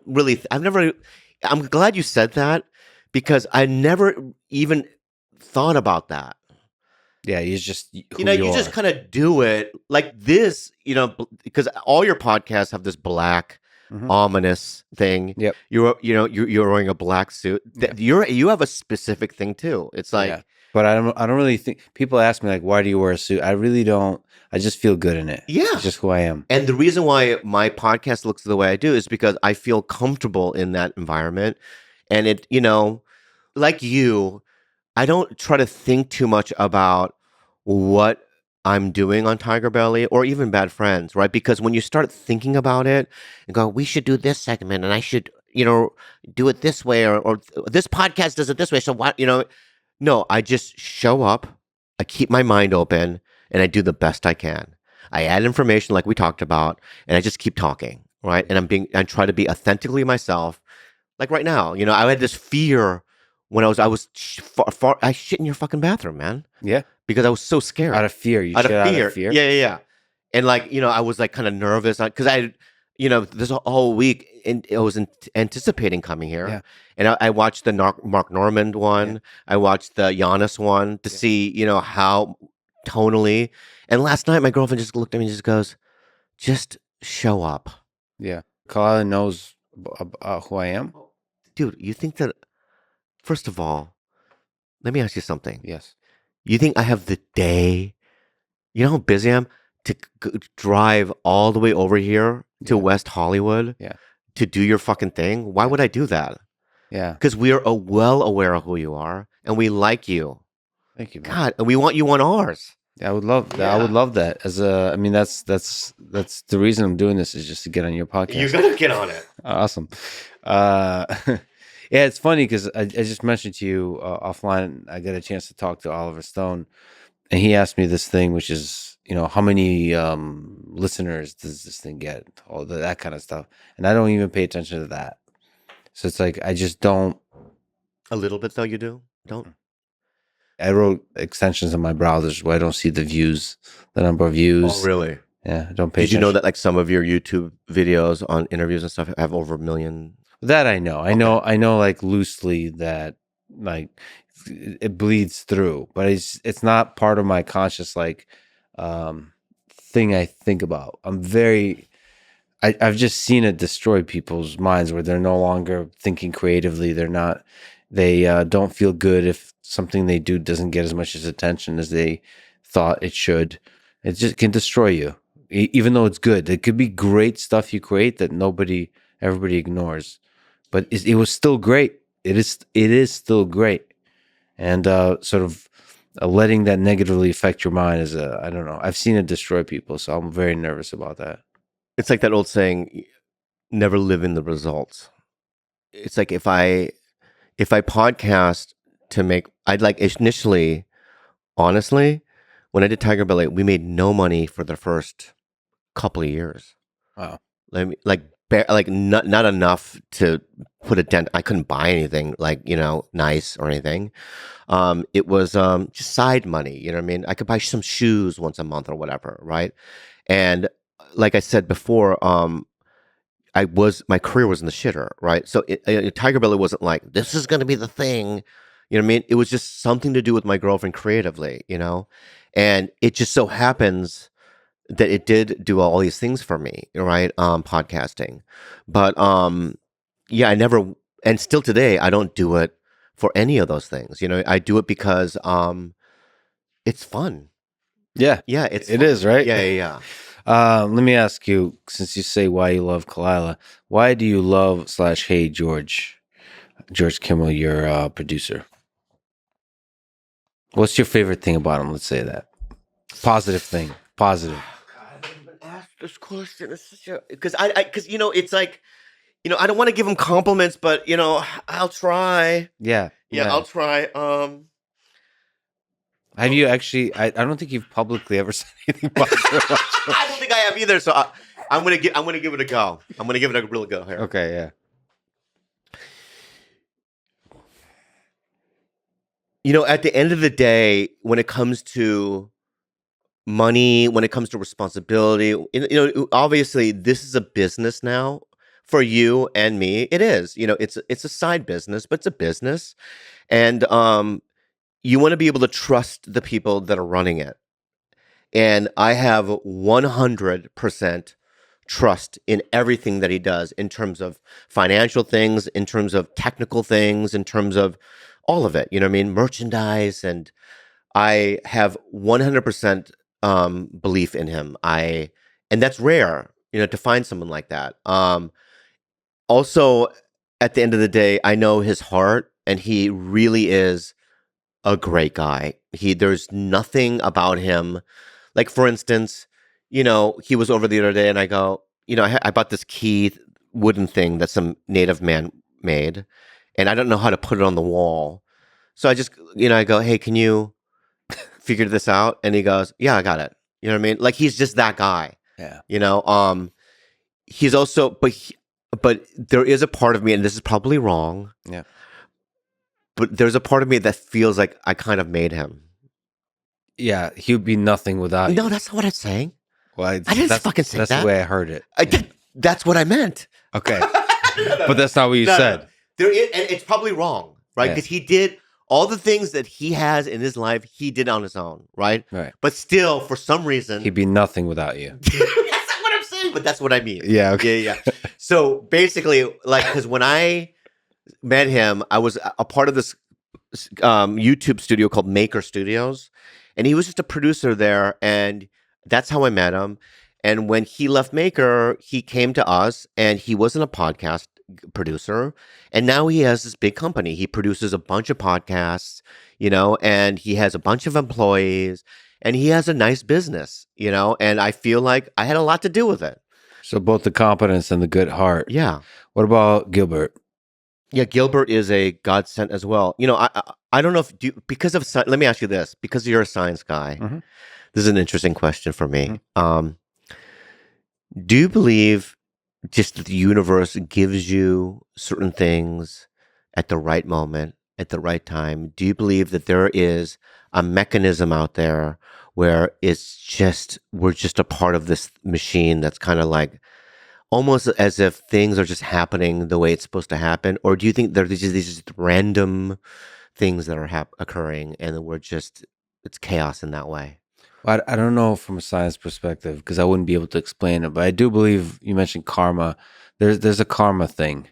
glad you said that, because I never even thought about that. Yeah, you just who You know, you just kind of do it like this, you know, because all your podcasts have this black, ominous thing. Yep. You're wearing a black suit. You have a specific thing too. It's like, yeah. But I don't really think, people ask me like, why do you wear a suit? I really don't. I just feel good in it. Yeah. It's just who I am. And the reason why my podcast looks the way I do is because I feel comfortable in that environment. And it, you know, like you, I don't try to think too much about what I'm doing on TigerBelly or even Bad Friends, right? Because when you start thinking about it and go, we should do this segment and I should, you know, do it this way, or this podcast does it this way. So what, you know, no, I just show up, I keep my mind open, and I do the best I can. I add information like we talked about, and I just keep talking, right? And I try to be authentically myself. Like right now, you know, I had this fear when I shit in your fucking bathroom, man. Yeah. Because I was so scared. Out of fear. You shit out of fear? Yeah. And like, you know, I was like kind of nervous because you know, this whole week I was anticipating coming here. Yeah. And I watched the Mark Normand one. Yeah. I watched the Giannis one to see, you know, how tonally. And last night, my girlfriend just looked at me and just goes, just show up. Yeah. Khalyla knows who I am. Dude, you think that, first of all, let me ask you something. Yes. You think I have the day, you know how busy I am, to drive all the way over here to West Hollywood to do your fucking thing? Why would I do that? Yeah. Because we are well aware of who you are. and we like you. Thank you, man. God, and we want you on ours. Yeah, I would love that. I would Yeah. love that. I mean, that's the reason I'm doing this is just to get on your podcast. You gotta get on it. Awesome. Yeah, it's funny because I just mentioned to you offline. I got a chance to talk to Oliver Stone, and he asked me this thing, which is, how many listeners does this thing get? All that kind of stuff, and I don't even pay attention to that. So it's like I just don't. A little bit though, you do. Don't. I wrote extensions on my browsers where I don't see the views, the number of views. Oh, really? Yeah, I don't pay Did you attention. know that like some of your YouTube videos on interviews and stuff have over 1 million? That I know. I know like loosely that like it bleeds through, but it's not part of my conscious like thing I think about. I've just seen it destroy people's minds where they're no longer thinking creatively. They don't feel good if something they do doesn't get as much attention as they thought it should. It just can destroy you, even though it's good. It could be great stuff you create that everybody ignores, but it was still great. It is still great, and sort of letting that negatively affect your mind is I don't know. I've seen it destroy people, so I'm very nervous about that. It's like that old saying, never live in the results. It's like if I podcast to make, I'd like initially, honestly, when I did TigerBelly, we made no money for the first couple of years. Wow. Like not enough to put a dent. I couldn't buy anything like, nice or anything. It was just side money. You know what I mean? I could buy some shoes once a month or whatever, right? And like I said before, my career was in the shitter, right? So TigerBelly wasn't like, this is going to be the thing. You know what I mean? It was just something to do with my girlfriend creatively, and it just so happens that it did do all these things for me, right? Podcasting, but yeah, I never, and still today, I don't do it for any of those things. I do it because it's fun. Yeah, Yeah, it is, right? Yeah. Let me ask you, since you say why you love Khalyla, why do you love / hate George Kimmel, your producer? What's your favorite thing about him? Let's say that. Positive thing. Positive. God, I didn't even ask this question. It's such a, because it's like, I don't want to give him compliments, but I'll try. Yeah. I'll try. Have you actually? I don't think you've publicly ever said anything positive. I don't think I have either. So I'm gonna give it a go. I'm gonna give it a real go here. Okay. Yeah. At the end of the day, when it comes to money, when it comes to responsibility, obviously this is a business now for you and me. It is. It's a side business, but it's a business, and you want to be able to trust the people that are running it. And I have 100% trust in everything that he does in terms of financial things, in terms of technical things, in terms of all of it. You know what I mean? Merchandise. And I have 100% belief in him. And that's rare, to find someone like that. Also, at the end of the day, I know his heart, and he really is a great guy. There's nothing about him. Like, for instance, he was over the other day and I go, I bought this key wooden thing that some native man made, and I don't know how to put it on the wall. So I just, I go, hey, can you figure this out? And he goes, yeah, I got it. You know what I mean? Like, he's just that guy. Yeah. He's also, but there is a part of me, and this is probably wrong. Yeah. But there's a part of me that feels like I kind of made him. Yeah, he would be nothing without you. No, that's not what I'm saying. Well, I didn't fucking say that. That's the way I heard it. That's what I meant. Okay. But that's not what you said. No. And it's probably wrong, right? Because he did all the things that he has in his life, he did on his own, right? Right. But still, for some reason... He'd be nothing without you. That's not what I'm saying, but that's what I mean. Yeah, okay. Yeah. So basically, because when I met him, I was a part of this YouTube studio called Maker Studios, and he was just a producer there, and that's how I met him. And when he left Maker, he came to us, and he wasn't a podcast producer, and now he has this big company. He produces a bunch of podcasts, and he has a bunch of employees, and he has a nice business, and I feel like I had a lot to do with it. So both the competence and the good heart. Yeah. What about Gilbert? Yeah, Gilbert is a godsend as well. I don't know if because of let me ask you this, because you're a science guy. Mm-hmm. This is an interesting question for me. Mm-hmm. Do you believe just that the universe gives you certain things at the right moment, at the right time? Do you believe that there is a mechanism out there where we're just a part of this machine that's kind of like almost as if things are just happening the way it's supposed to happen? Or do you think there's these just random things that are occurring and it's chaos in that way? I don't know from a science perspective because I wouldn't be able to explain it, but I do believe you mentioned karma. There's a karma thing.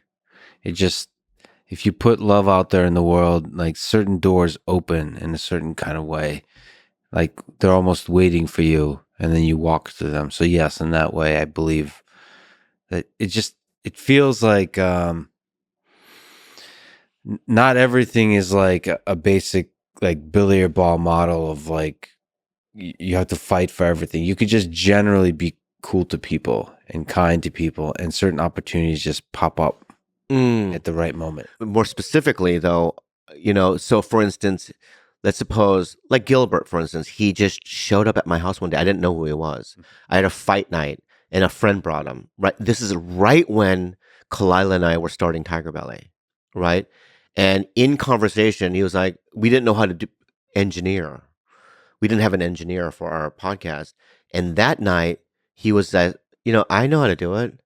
It just if you put love out there in the world, like certain doors open in a certain kind of way, like they're almost waiting for you, and then you walk through them. So yes, in that way, I believe that it feels like not everything is like a basic like billiard ball model of like you have to fight for everything. You could just generally be cool to people and kind to people, and certain opportunities just pop up at the right moment. More specifically, though, so for instance, let's suppose, like Gilbert, for instance, he just showed up at my house one day. I didn't know who he was. I had a fight night, and a friend brought him. Right, this is right when Khalyla and I were starting TigerBelly, right? And in conversation, he was like, "We didn't know how to engineer. We didn't have an engineer for our podcast." And that night, he was like, "I know how to do it,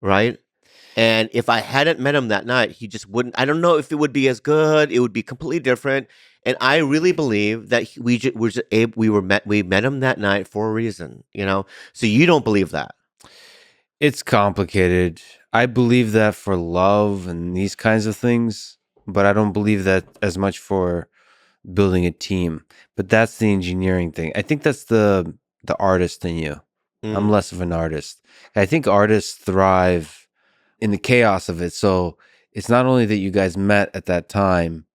right?" And if I hadn't met him that night, he just wouldn't. I don't know if it would be as good. It would be completely different. And I really believe that we met him that night for a reason. So you don't believe that? It's complicated. I believe that for love and these kinds of things, but I don't believe that as much for building a team. But that's the engineering thing. I think that's the artist in you. I'm less of an artist. I think artists thrive in the chaos of it. So it's not only that you guys met at that time,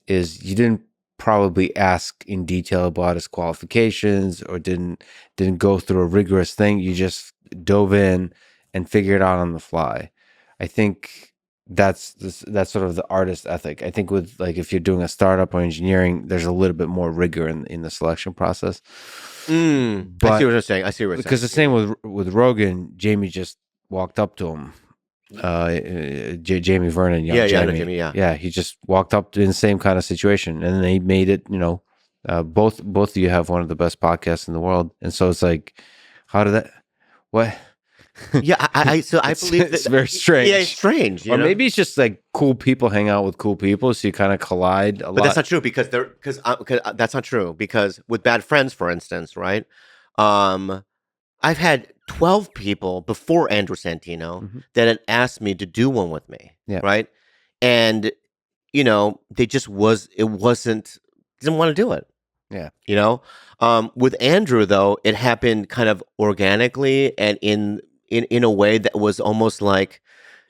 is you didn't probably ask in detail about his qualifications or didn't go through a rigorous thing. You just dove in and figured it out on the fly. I think that's sort of the artist ethic. I think with like if you're doing a startup or engineering, there's a little bit more rigor in the selection process. I see what you're saying. Because the same with Rogan, Jamie just walked up to him. Jamie Vernon, young Jamie. Jamie, yeah, he just walked up in the same kind of situation, and then he made it. Both of you have one of the best podcasts in the world, and so it's like, how did that? What? Yeah, I believe that it's very strange. Yeah, it's strange. Or maybe it's just like cool people hang out with cool people, so you kind of collide a lot. But that's not true because that's not true because with bad friends, for instance, right? I've had 12 people before Andrew Santino that had asked me to do one with me, right? And they just didn't want to do it. Yeah. With Andrew though, it happened kind of organically and in a way that was almost like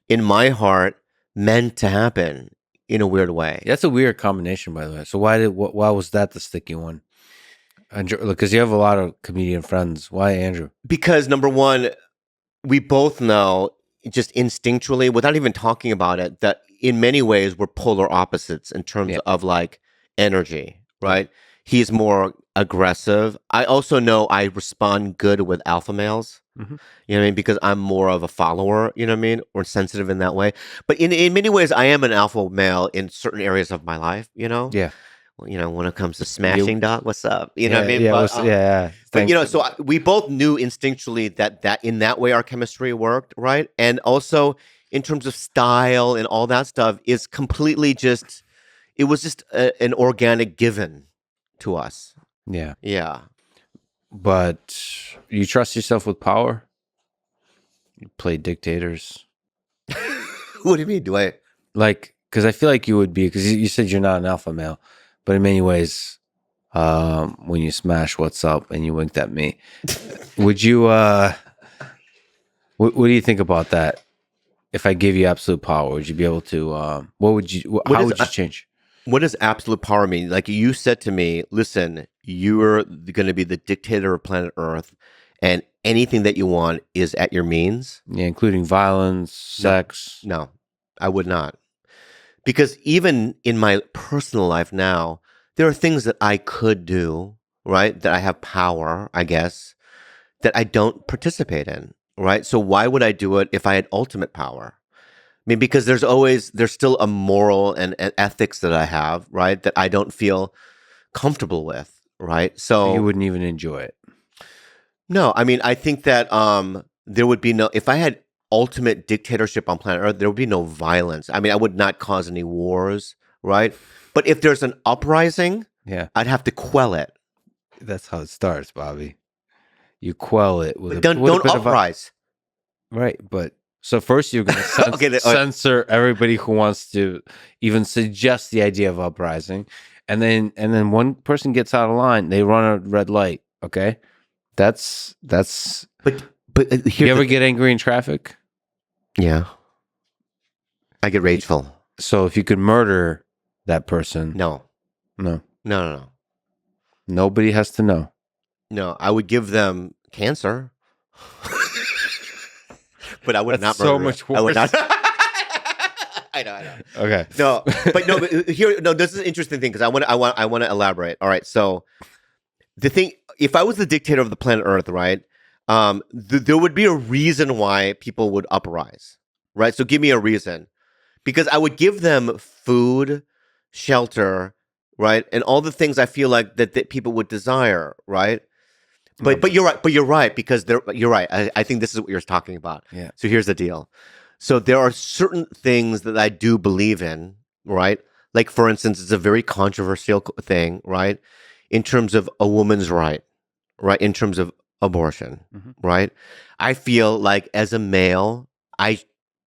in my heart meant to happen in a weird way. That's a weird combination, by the way. So why was that the sticky one? Because you have a lot of comedian friends. Why Andrew? Because number one, we both know just instinctually, without even talking about it, that in many ways we're polar opposites in terms of like energy, right? He's more aggressive. I also know I respond good with alpha males. You know what I mean? Because I'm more of a follower, you know what I mean? Or sensitive in that way. But in many ways, I am an alpha male in certain areas of my life, Yeah. Well, when it comes to smashing, dog, what's up? You know what I mean? Yeah. But so we both knew instinctually that in that way our chemistry worked, right? And also in terms of style and all that stuff is completely it was just an organic given to us. Yeah. Yeah. But you trust yourself with power? You play dictators. What do you mean? Do I? Like, because I feel like you would be, because you said you're not an alpha male, but in many ways, when you smash what's up and you winked at me, would you, what do you think about that? if I gave you absolute power, would you be able to? What would you? What How is would you change? what does absolute power mean? Like you said to me, listen, you're going to be the dictator of planet Earth, and anything that you want is at your means. Yeah, including violence, No, sex. no, I would not. Because even in my personal life now, there are things that I could do, right? That I have power, I guess, that I don't participate in, right? So why would I do it if I had ultimate power? I mean, because there's still a moral and ethics that I have, right? That I don't feel comfortable with, right? So you So wouldn't even enjoy it. no, I mean, I think that there would be no, if I had ultimate dictatorship on planet Earth, there would be no violence. I mean, I would not cause any wars, right? But if there's an uprising, Yeah, I'd have to quell it. that's how it starts, Bobby. You quell it with But a don't bit of a uprise. right. But so first you're going to Okay, censor everybody who wants to even suggest the idea of uprising, and then one person gets out of line, they run a red light. Okay, that's. but You ever get angry in traffic? yeah, I get rageful. So if you could murder that person, No, no, no. nobody has to know. No, I would give them cancer, but I would That's not so murder it. much I would worse. not. I know. Okay. No, but here, no. This is an interesting thing because I want to elaborate. All right, so the thing, if I was the dictator of the planet Earth, right, there would be a reason why people would uprise, right? So give me a reason, because I would give them food, shelter, right, and all the things I feel like that people would desire, right? But you're right. But you're right because you're right. I think this is what you're talking about. Yeah. So here's the deal. So there are certain things that I do believe in, right? Like for instance, it's a very controversial thing, right? In terms of a woman's right, right? In terms of abortion, right? I feel like as a male, I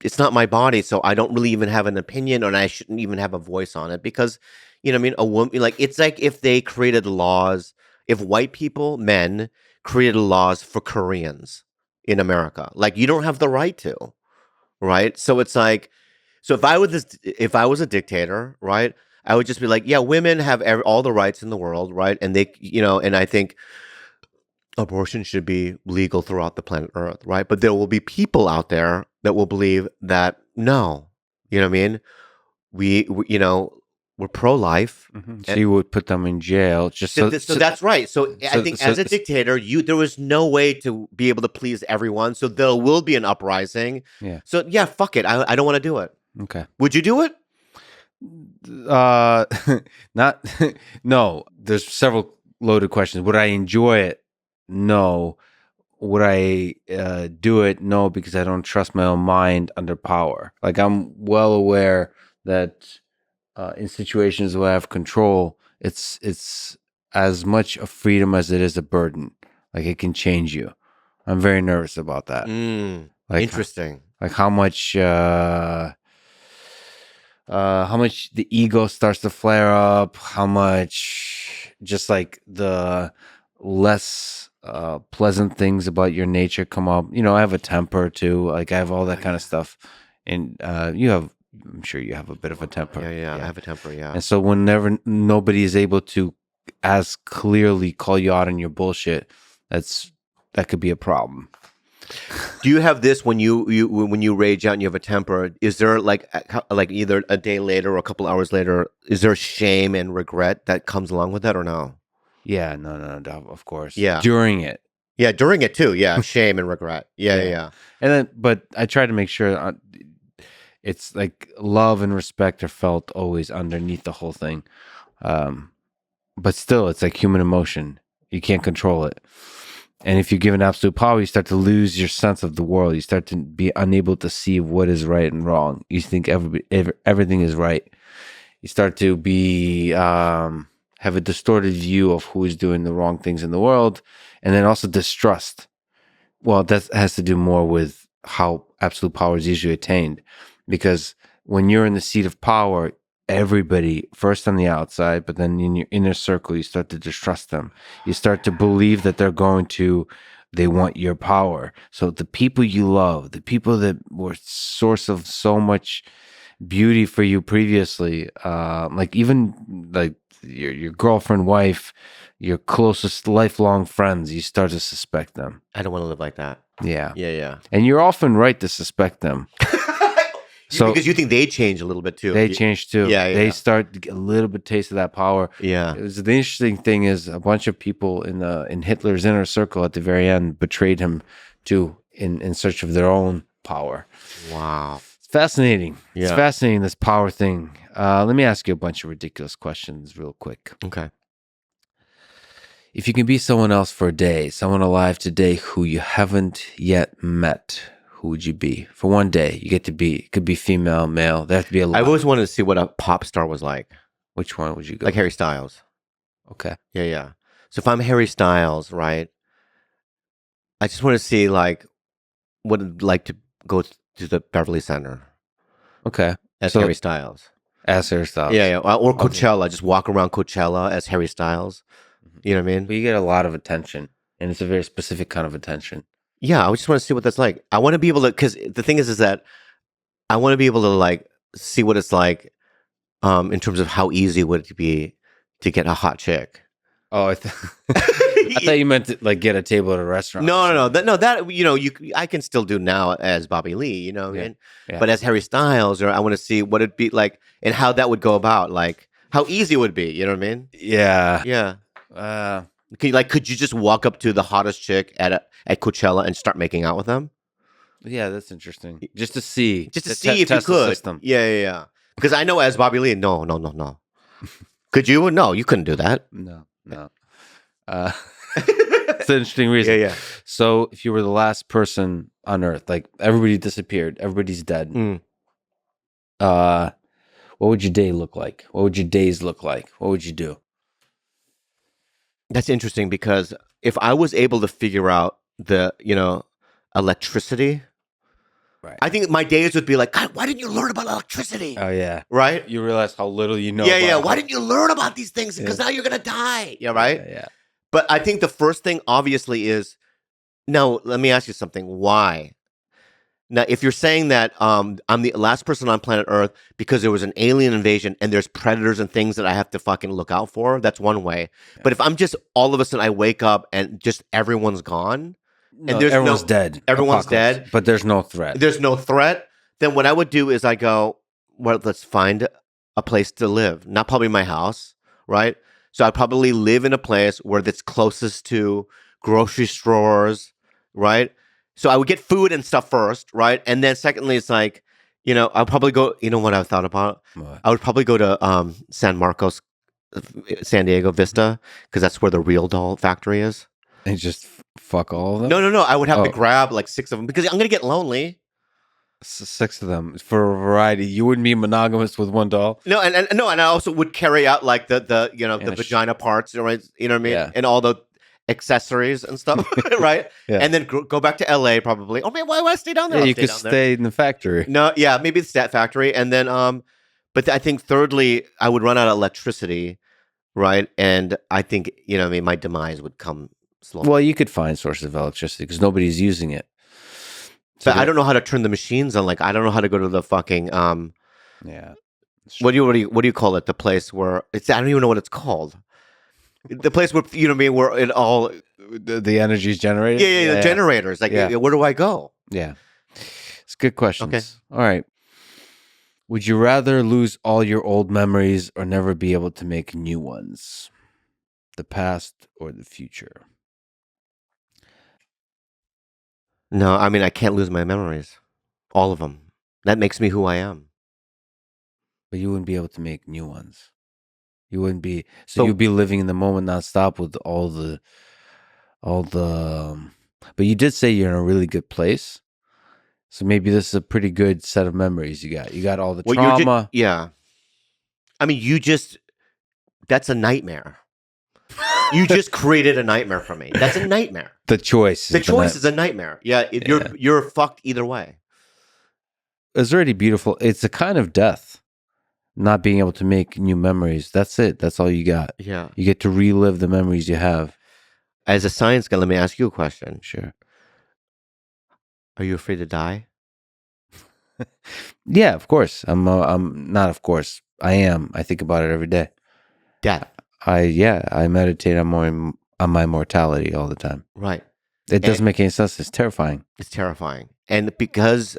it's not my body, so I don't really even have an opinion, and I shouldn't even have a voice on it because, you know, what I mean, a woman like it's like if they created laws, if white people, men, created laws for Koreans in America, like you don't have the right to, right? So it's like, so if I was a dictator, right, I would just be like, yeah, women have all the rights in the world, right, and they, you know, and I think abortion should be legal throughout the planet Earth, right? But there will be people out there that will believe that no, you know what I mean? We you know, we're pro-life. So you would put them in jail just So that's right. So I think so as a dictator, there was no way to be able to please everyone. So there will be an uprising. yeah. So yeah, fuck it. I don't want to do it. Okay. Would you do it? Uh, not no. There's several loaded questions. Would I enjoy it? No. Would I do it? No, because I don't trust my own mind under power. Like I'm well aware that in situations where I have control, it's as much a freedom as it is a burden. Like it can change you. I'm very nervous about that. Like Interesting. like how much the ego starts to flare up, how much just like the less pleasant things about your nature come up. You know, I have a temper too. Like I have all that kind of stuff. And I'm sure you have a bit of a temper. Yeah. I have a temper, yeah. And so whenever nobody is able to as clearly call you out on your bullshit, that could be a problem. Do you have this when you rage out and you have a temper? Is there like either a day later or a couple hours later, is there shame and regret that comes along with that or no? Yeah, no, of course. Yeah. During it. Yeah, during it too. Yeah, shame and regret. Yeah. And then, but I try to make sure it's like love and respect are felt always underneath the whole thing. But still, it's like human emotion. You can't control it. And if you give an absolute power, you start to lose your sense of the world. You start to be unable to see what is right and wrong. You think everything is right. You start to be have a distorted view of who is doing the wrong things in the world, and then also distrust. Well, that has to do more with how absolute power is usually attained, because when you're in the seat of power, everybody, first on the outside, but then in your inner circle, you start to distrust them. You start to believe that they're going to they want your power. So the people you love, the people that were source of so much beauty for you previously, like even like your girlfriend, wife, your closest lifelong friends, you start to suspect them. I don't want to live like that. Yeah. Yeah. And you're often right to suspect them. So because you think they change a little bit too. they change too. Yeah. They start to get a little bit taste of that power. Yeah. The interesting thing is a bunch of people in Hitler's inner circle at the very end betrayed him too in search of their own power. Wow. It's fascinating. Yeah. It's fascinating, this power thing. Let me ask you a bunch of ridiculous questions real quick. Okay. If you can be someone else for a day, someone alive today who you haven't yet met, who would you be? For one day, you get to be, it could be female, male. There have to be a lot. I've always wanted to see what a pop star was like. Which one would you go? Like Harry Styles. Okay. Yeah. So if I'm Harry Styles, right, I just want to see like what it'd like to go to the Beverly Center Okay. as So- Harry Styles. As Harry Styles. Yeah. Or Coachella. Just walk around Coachella as Harry Styles. You know what I mean? But you get a lot of attention, and it's a very specific kind of attention. Yeah, I just want to see what that's like. I want to be able to, because the thing is that I want to be able to like see what it's like, in terms of how easy would it be to get a hot chick. Oh, I thought you meant to, like, get a table at a restaurant. No. That I can still do now as Bobby Lee. You know what I mean? Yeah. But as Harry Styles, or I want to see what it'd be like and how that would go about, like how easy it would be. You know what I mean? Yeah. Yeah. Could you just walk up to the hottest chick at Coachella and start making out with them? Yeah, that's interesting. Just to see. Just to see if you test the could. system. Yeah. Because I know as Bobby Lee, no. Could you? No, you couldn't do that. No. It's an interesting reason. Yeah. So if you were the last person on Earth, like everybody disappeared, everybody's dead. What would your day look like? What would your days look like? What would you do? That's interesting because if I was able to figure out the, electricity, Right. I think my days would be like, God, why didn't you learn about electricity? Oh yeah. Right? You realize how little you know. Yeah. about Why it. didn't you learn about these things? Because now you're going to die. Yeah, right? Yeah. But I think the first thing, obviously, is, now, let me ask you something. Why? Now, if you're saying that I'm the last person on planet Earth because there was an alien invasion and there's predators and things that I have to fucking look out for, that's one way. Yeah. But if I'm just, all of a sudden I wake up and just everyone's gone, No, there's everyone's dead. everyone's Apocalypse. dead. But there's no threat. there's no threat, then what I would do is I go, well, let's find a place to live. Not probably my house, right? So I'd probably live in a place where that's closest to grocery stores, right? So I would get food and stuff first, right? And then secondly, it's like, I'll probably go, you know what I thought about? What? I would probably go to San Marcos, San Diego Vista, because that's where the real doll factory is. And just fuck all of them? No. I would have to Oh. grab like 6 of them because I'm going to get lonely. 6 of them for a variety. You wouldn't be monogamous with one doll? No, and I also would carry out like the And the a vagina parts, right? You know what I mean? Yeah. And all the accessories and stuff, right? Yeah. And then go back to LA probably. Oh man, why would I stay down there? Yeah, I'll you could down there. stay in the factory. No, yeah, maybe the stat factory, and then but I think thirdly, I would run out of electricity, right? And I think my demise would come slowly. Well, you could find sources of electricity because nobody's using it. But I don't know how to turn the machines on. Like I don't know how to go to the fucking Yeah. what do you call it? The place where I don't even know what it's called. The place where where it all The energy's generated? the generators. Like Yeah. where do I go? Yeah. It's good questions. Okay. All right. Would you rather lose all your old memories or never be able to make new ones? The past or the future? No, I mean I can't lose my memories, all of them. That makes me who I am. But you wouldn't be able to make new ones. You wouldn't be. So So- you'd be living in the moment nonstop with all the. But you did say you're in a really good place. So maybe this is a pretty good set of memories you got. You got all the Well, trauma. yeah. I mean, that's a nightmare. You just created a nightmare for me. That's a nightmare. The choice. The choice is a nightmare. Yeah, you're fucked either way. It's already beautiful. It's a kind of death. Not being able to make new memories. That's it. That's all you got. Yeah. You get to relive the memories you have. As a science guy, let me ask you a question. Sure. Are you afraid to die? Yeah, of course. I'm not. Of course, I am. I think about it every day. Death. I meditate on my mortality all the time. Right. It And doesn't make any sense. It's terrifying. it's terrifying. And because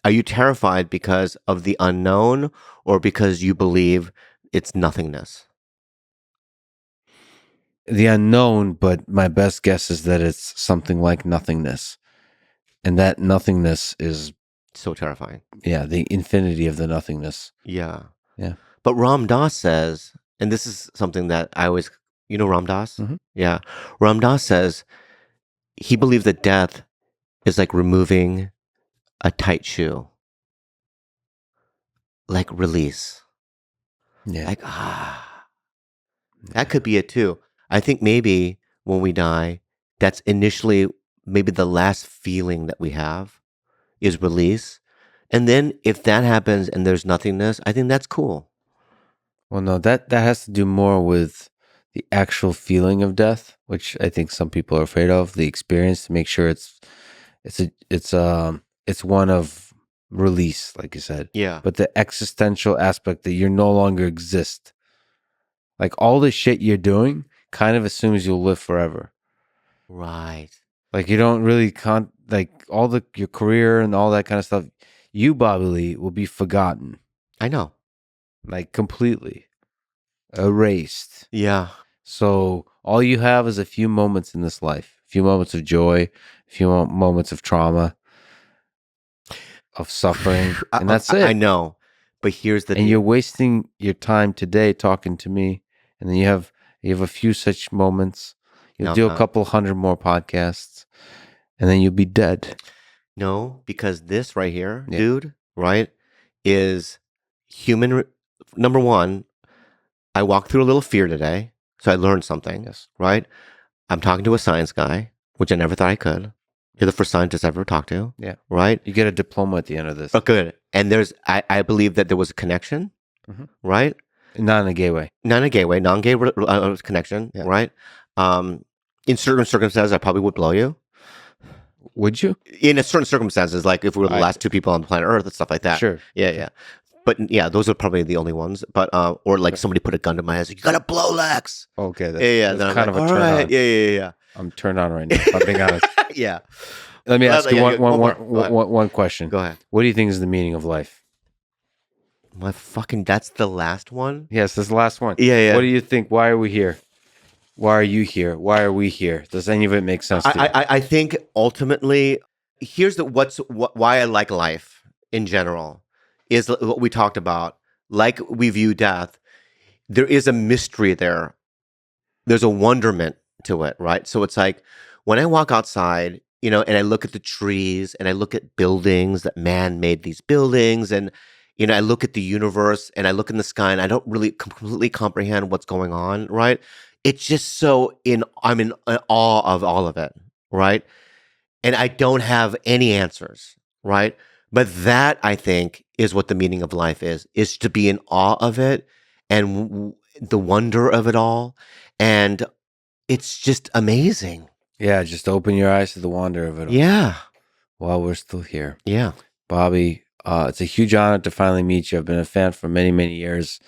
are you terrified because of the unknown or because you believe it's nothingness? The unknown, but my best guess is that it's something like nothingness. And that nothingness is, So terrifying. yeah, the infinity of the nothingness. Yeah. Yeah. But Ram Dass says, and this is something that I always, you know, Ram Dass? Mhm. Yeah. Ram Dass says he believes that death is like removing a tight shoe, like release. Yeah. Like, that could be it too. I think maybe when we die, that's initially maybe the last feeling that we have is release. And then if that happens and there's nothingness, I think that's cool. Well, no, that has to do more with the actual feeling of death, which I think some people are afraid of. The experience to make sure it's one of release, like you said. Yeah. But the existential aspect that you no longer exist, like all the shit you're doing, kind of assumes you'll live forever. Right. Like you don't really like all your career and all that kind of stuff. You, Bobby Lee, will be forgotten, I know. like completely erased. Yeah. So all you have is a few moments in this life, a few moments of joy, a few moments of trauma, of suffering, and that's I it. know. But here's the And deal. you're wasting your time today talking to me, and then you have a few such moments. You'll No, do I'm a not. couple hundred more podcasts, and then you'll be dead. No, because this right here, Yeah. dude, right, is human. Number one, I walked through a little fear today, so I learned something, Yes. right? I'm talking to a science guy, which I never thought I could. You're the first scientist I've ever talked to, Yeah. right? You get a diploma at the end of this. Oh, good. And I believe that there was a connection, Mhm. right? Not in a gay way. Not a gay way, non-gay connection, Yeah. right? In certain circumstances, I probably would blow you. Would you? In a certain circumstances, like if we were the last two people on planet Earth and stuff like that. Sure. Yeah, yeah. But yeah, those are probably the only ones. But or like somebody put a gun to my head, like, you gotta blow Lex. Okay. That's, Yeah, that's then I'm kind like, of a all turn right, on. yeah. I'm turned on right now. I'm being honest. Yeah. Let me ask you Yeah, one more. Go ahead. one question. Go ahead. What do you think is the meaning of life? My fucking, that's the last one. Yes, this is the last one. Yeah. What do you think? Why are we here? Why are you here? Why are we here? Does any of it make sense to you? I think ultimately, here's why I like life in general is what we talked about. Like we view death, there is a mystery there. There's a wonderment to it, right? So it's like when I walk outside, you know, and I look at the trees and I look at buildings that man made these buildings, and you know, I look at the universe and I look in the sky and I don't really completely comprehend what's going on, right? It's just I'm in awe of all of it, right? And I don't have any answers, right? But that I think is what the meaning of life is to be in awe of it and the wonder of it all. And it's just amazing. Yeah, just open your eyes to the wonder of it all. Yeah. While we're still here. Yeah. Bobby, it's a huge honor to finally meet you. I've been a fan for many, many years.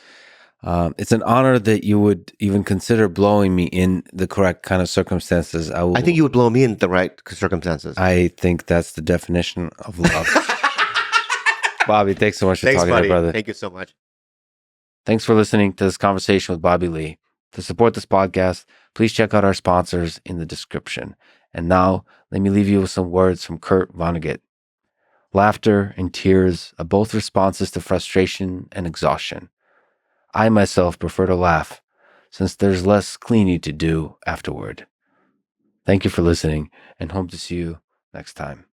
It's an honor that you would even consider blowing me in the correct kind of circumstances. I think you would blow me in the right circumstances. I think that's the definition of love. Bobby, thanks so much for talking to me, brother. Thank you so much. Thanks for listening to this conversation with Bobby Lee. To support this podcast, please check out our sponsors in the description. And now, let me leave you with some words from Kurt Vonnegut. Laughter and tears are both responses to frustration and exhaustion. I myself prefer to laugh, since there's less cleaning to do afterward. Thank you for listening, and hope to see you next time.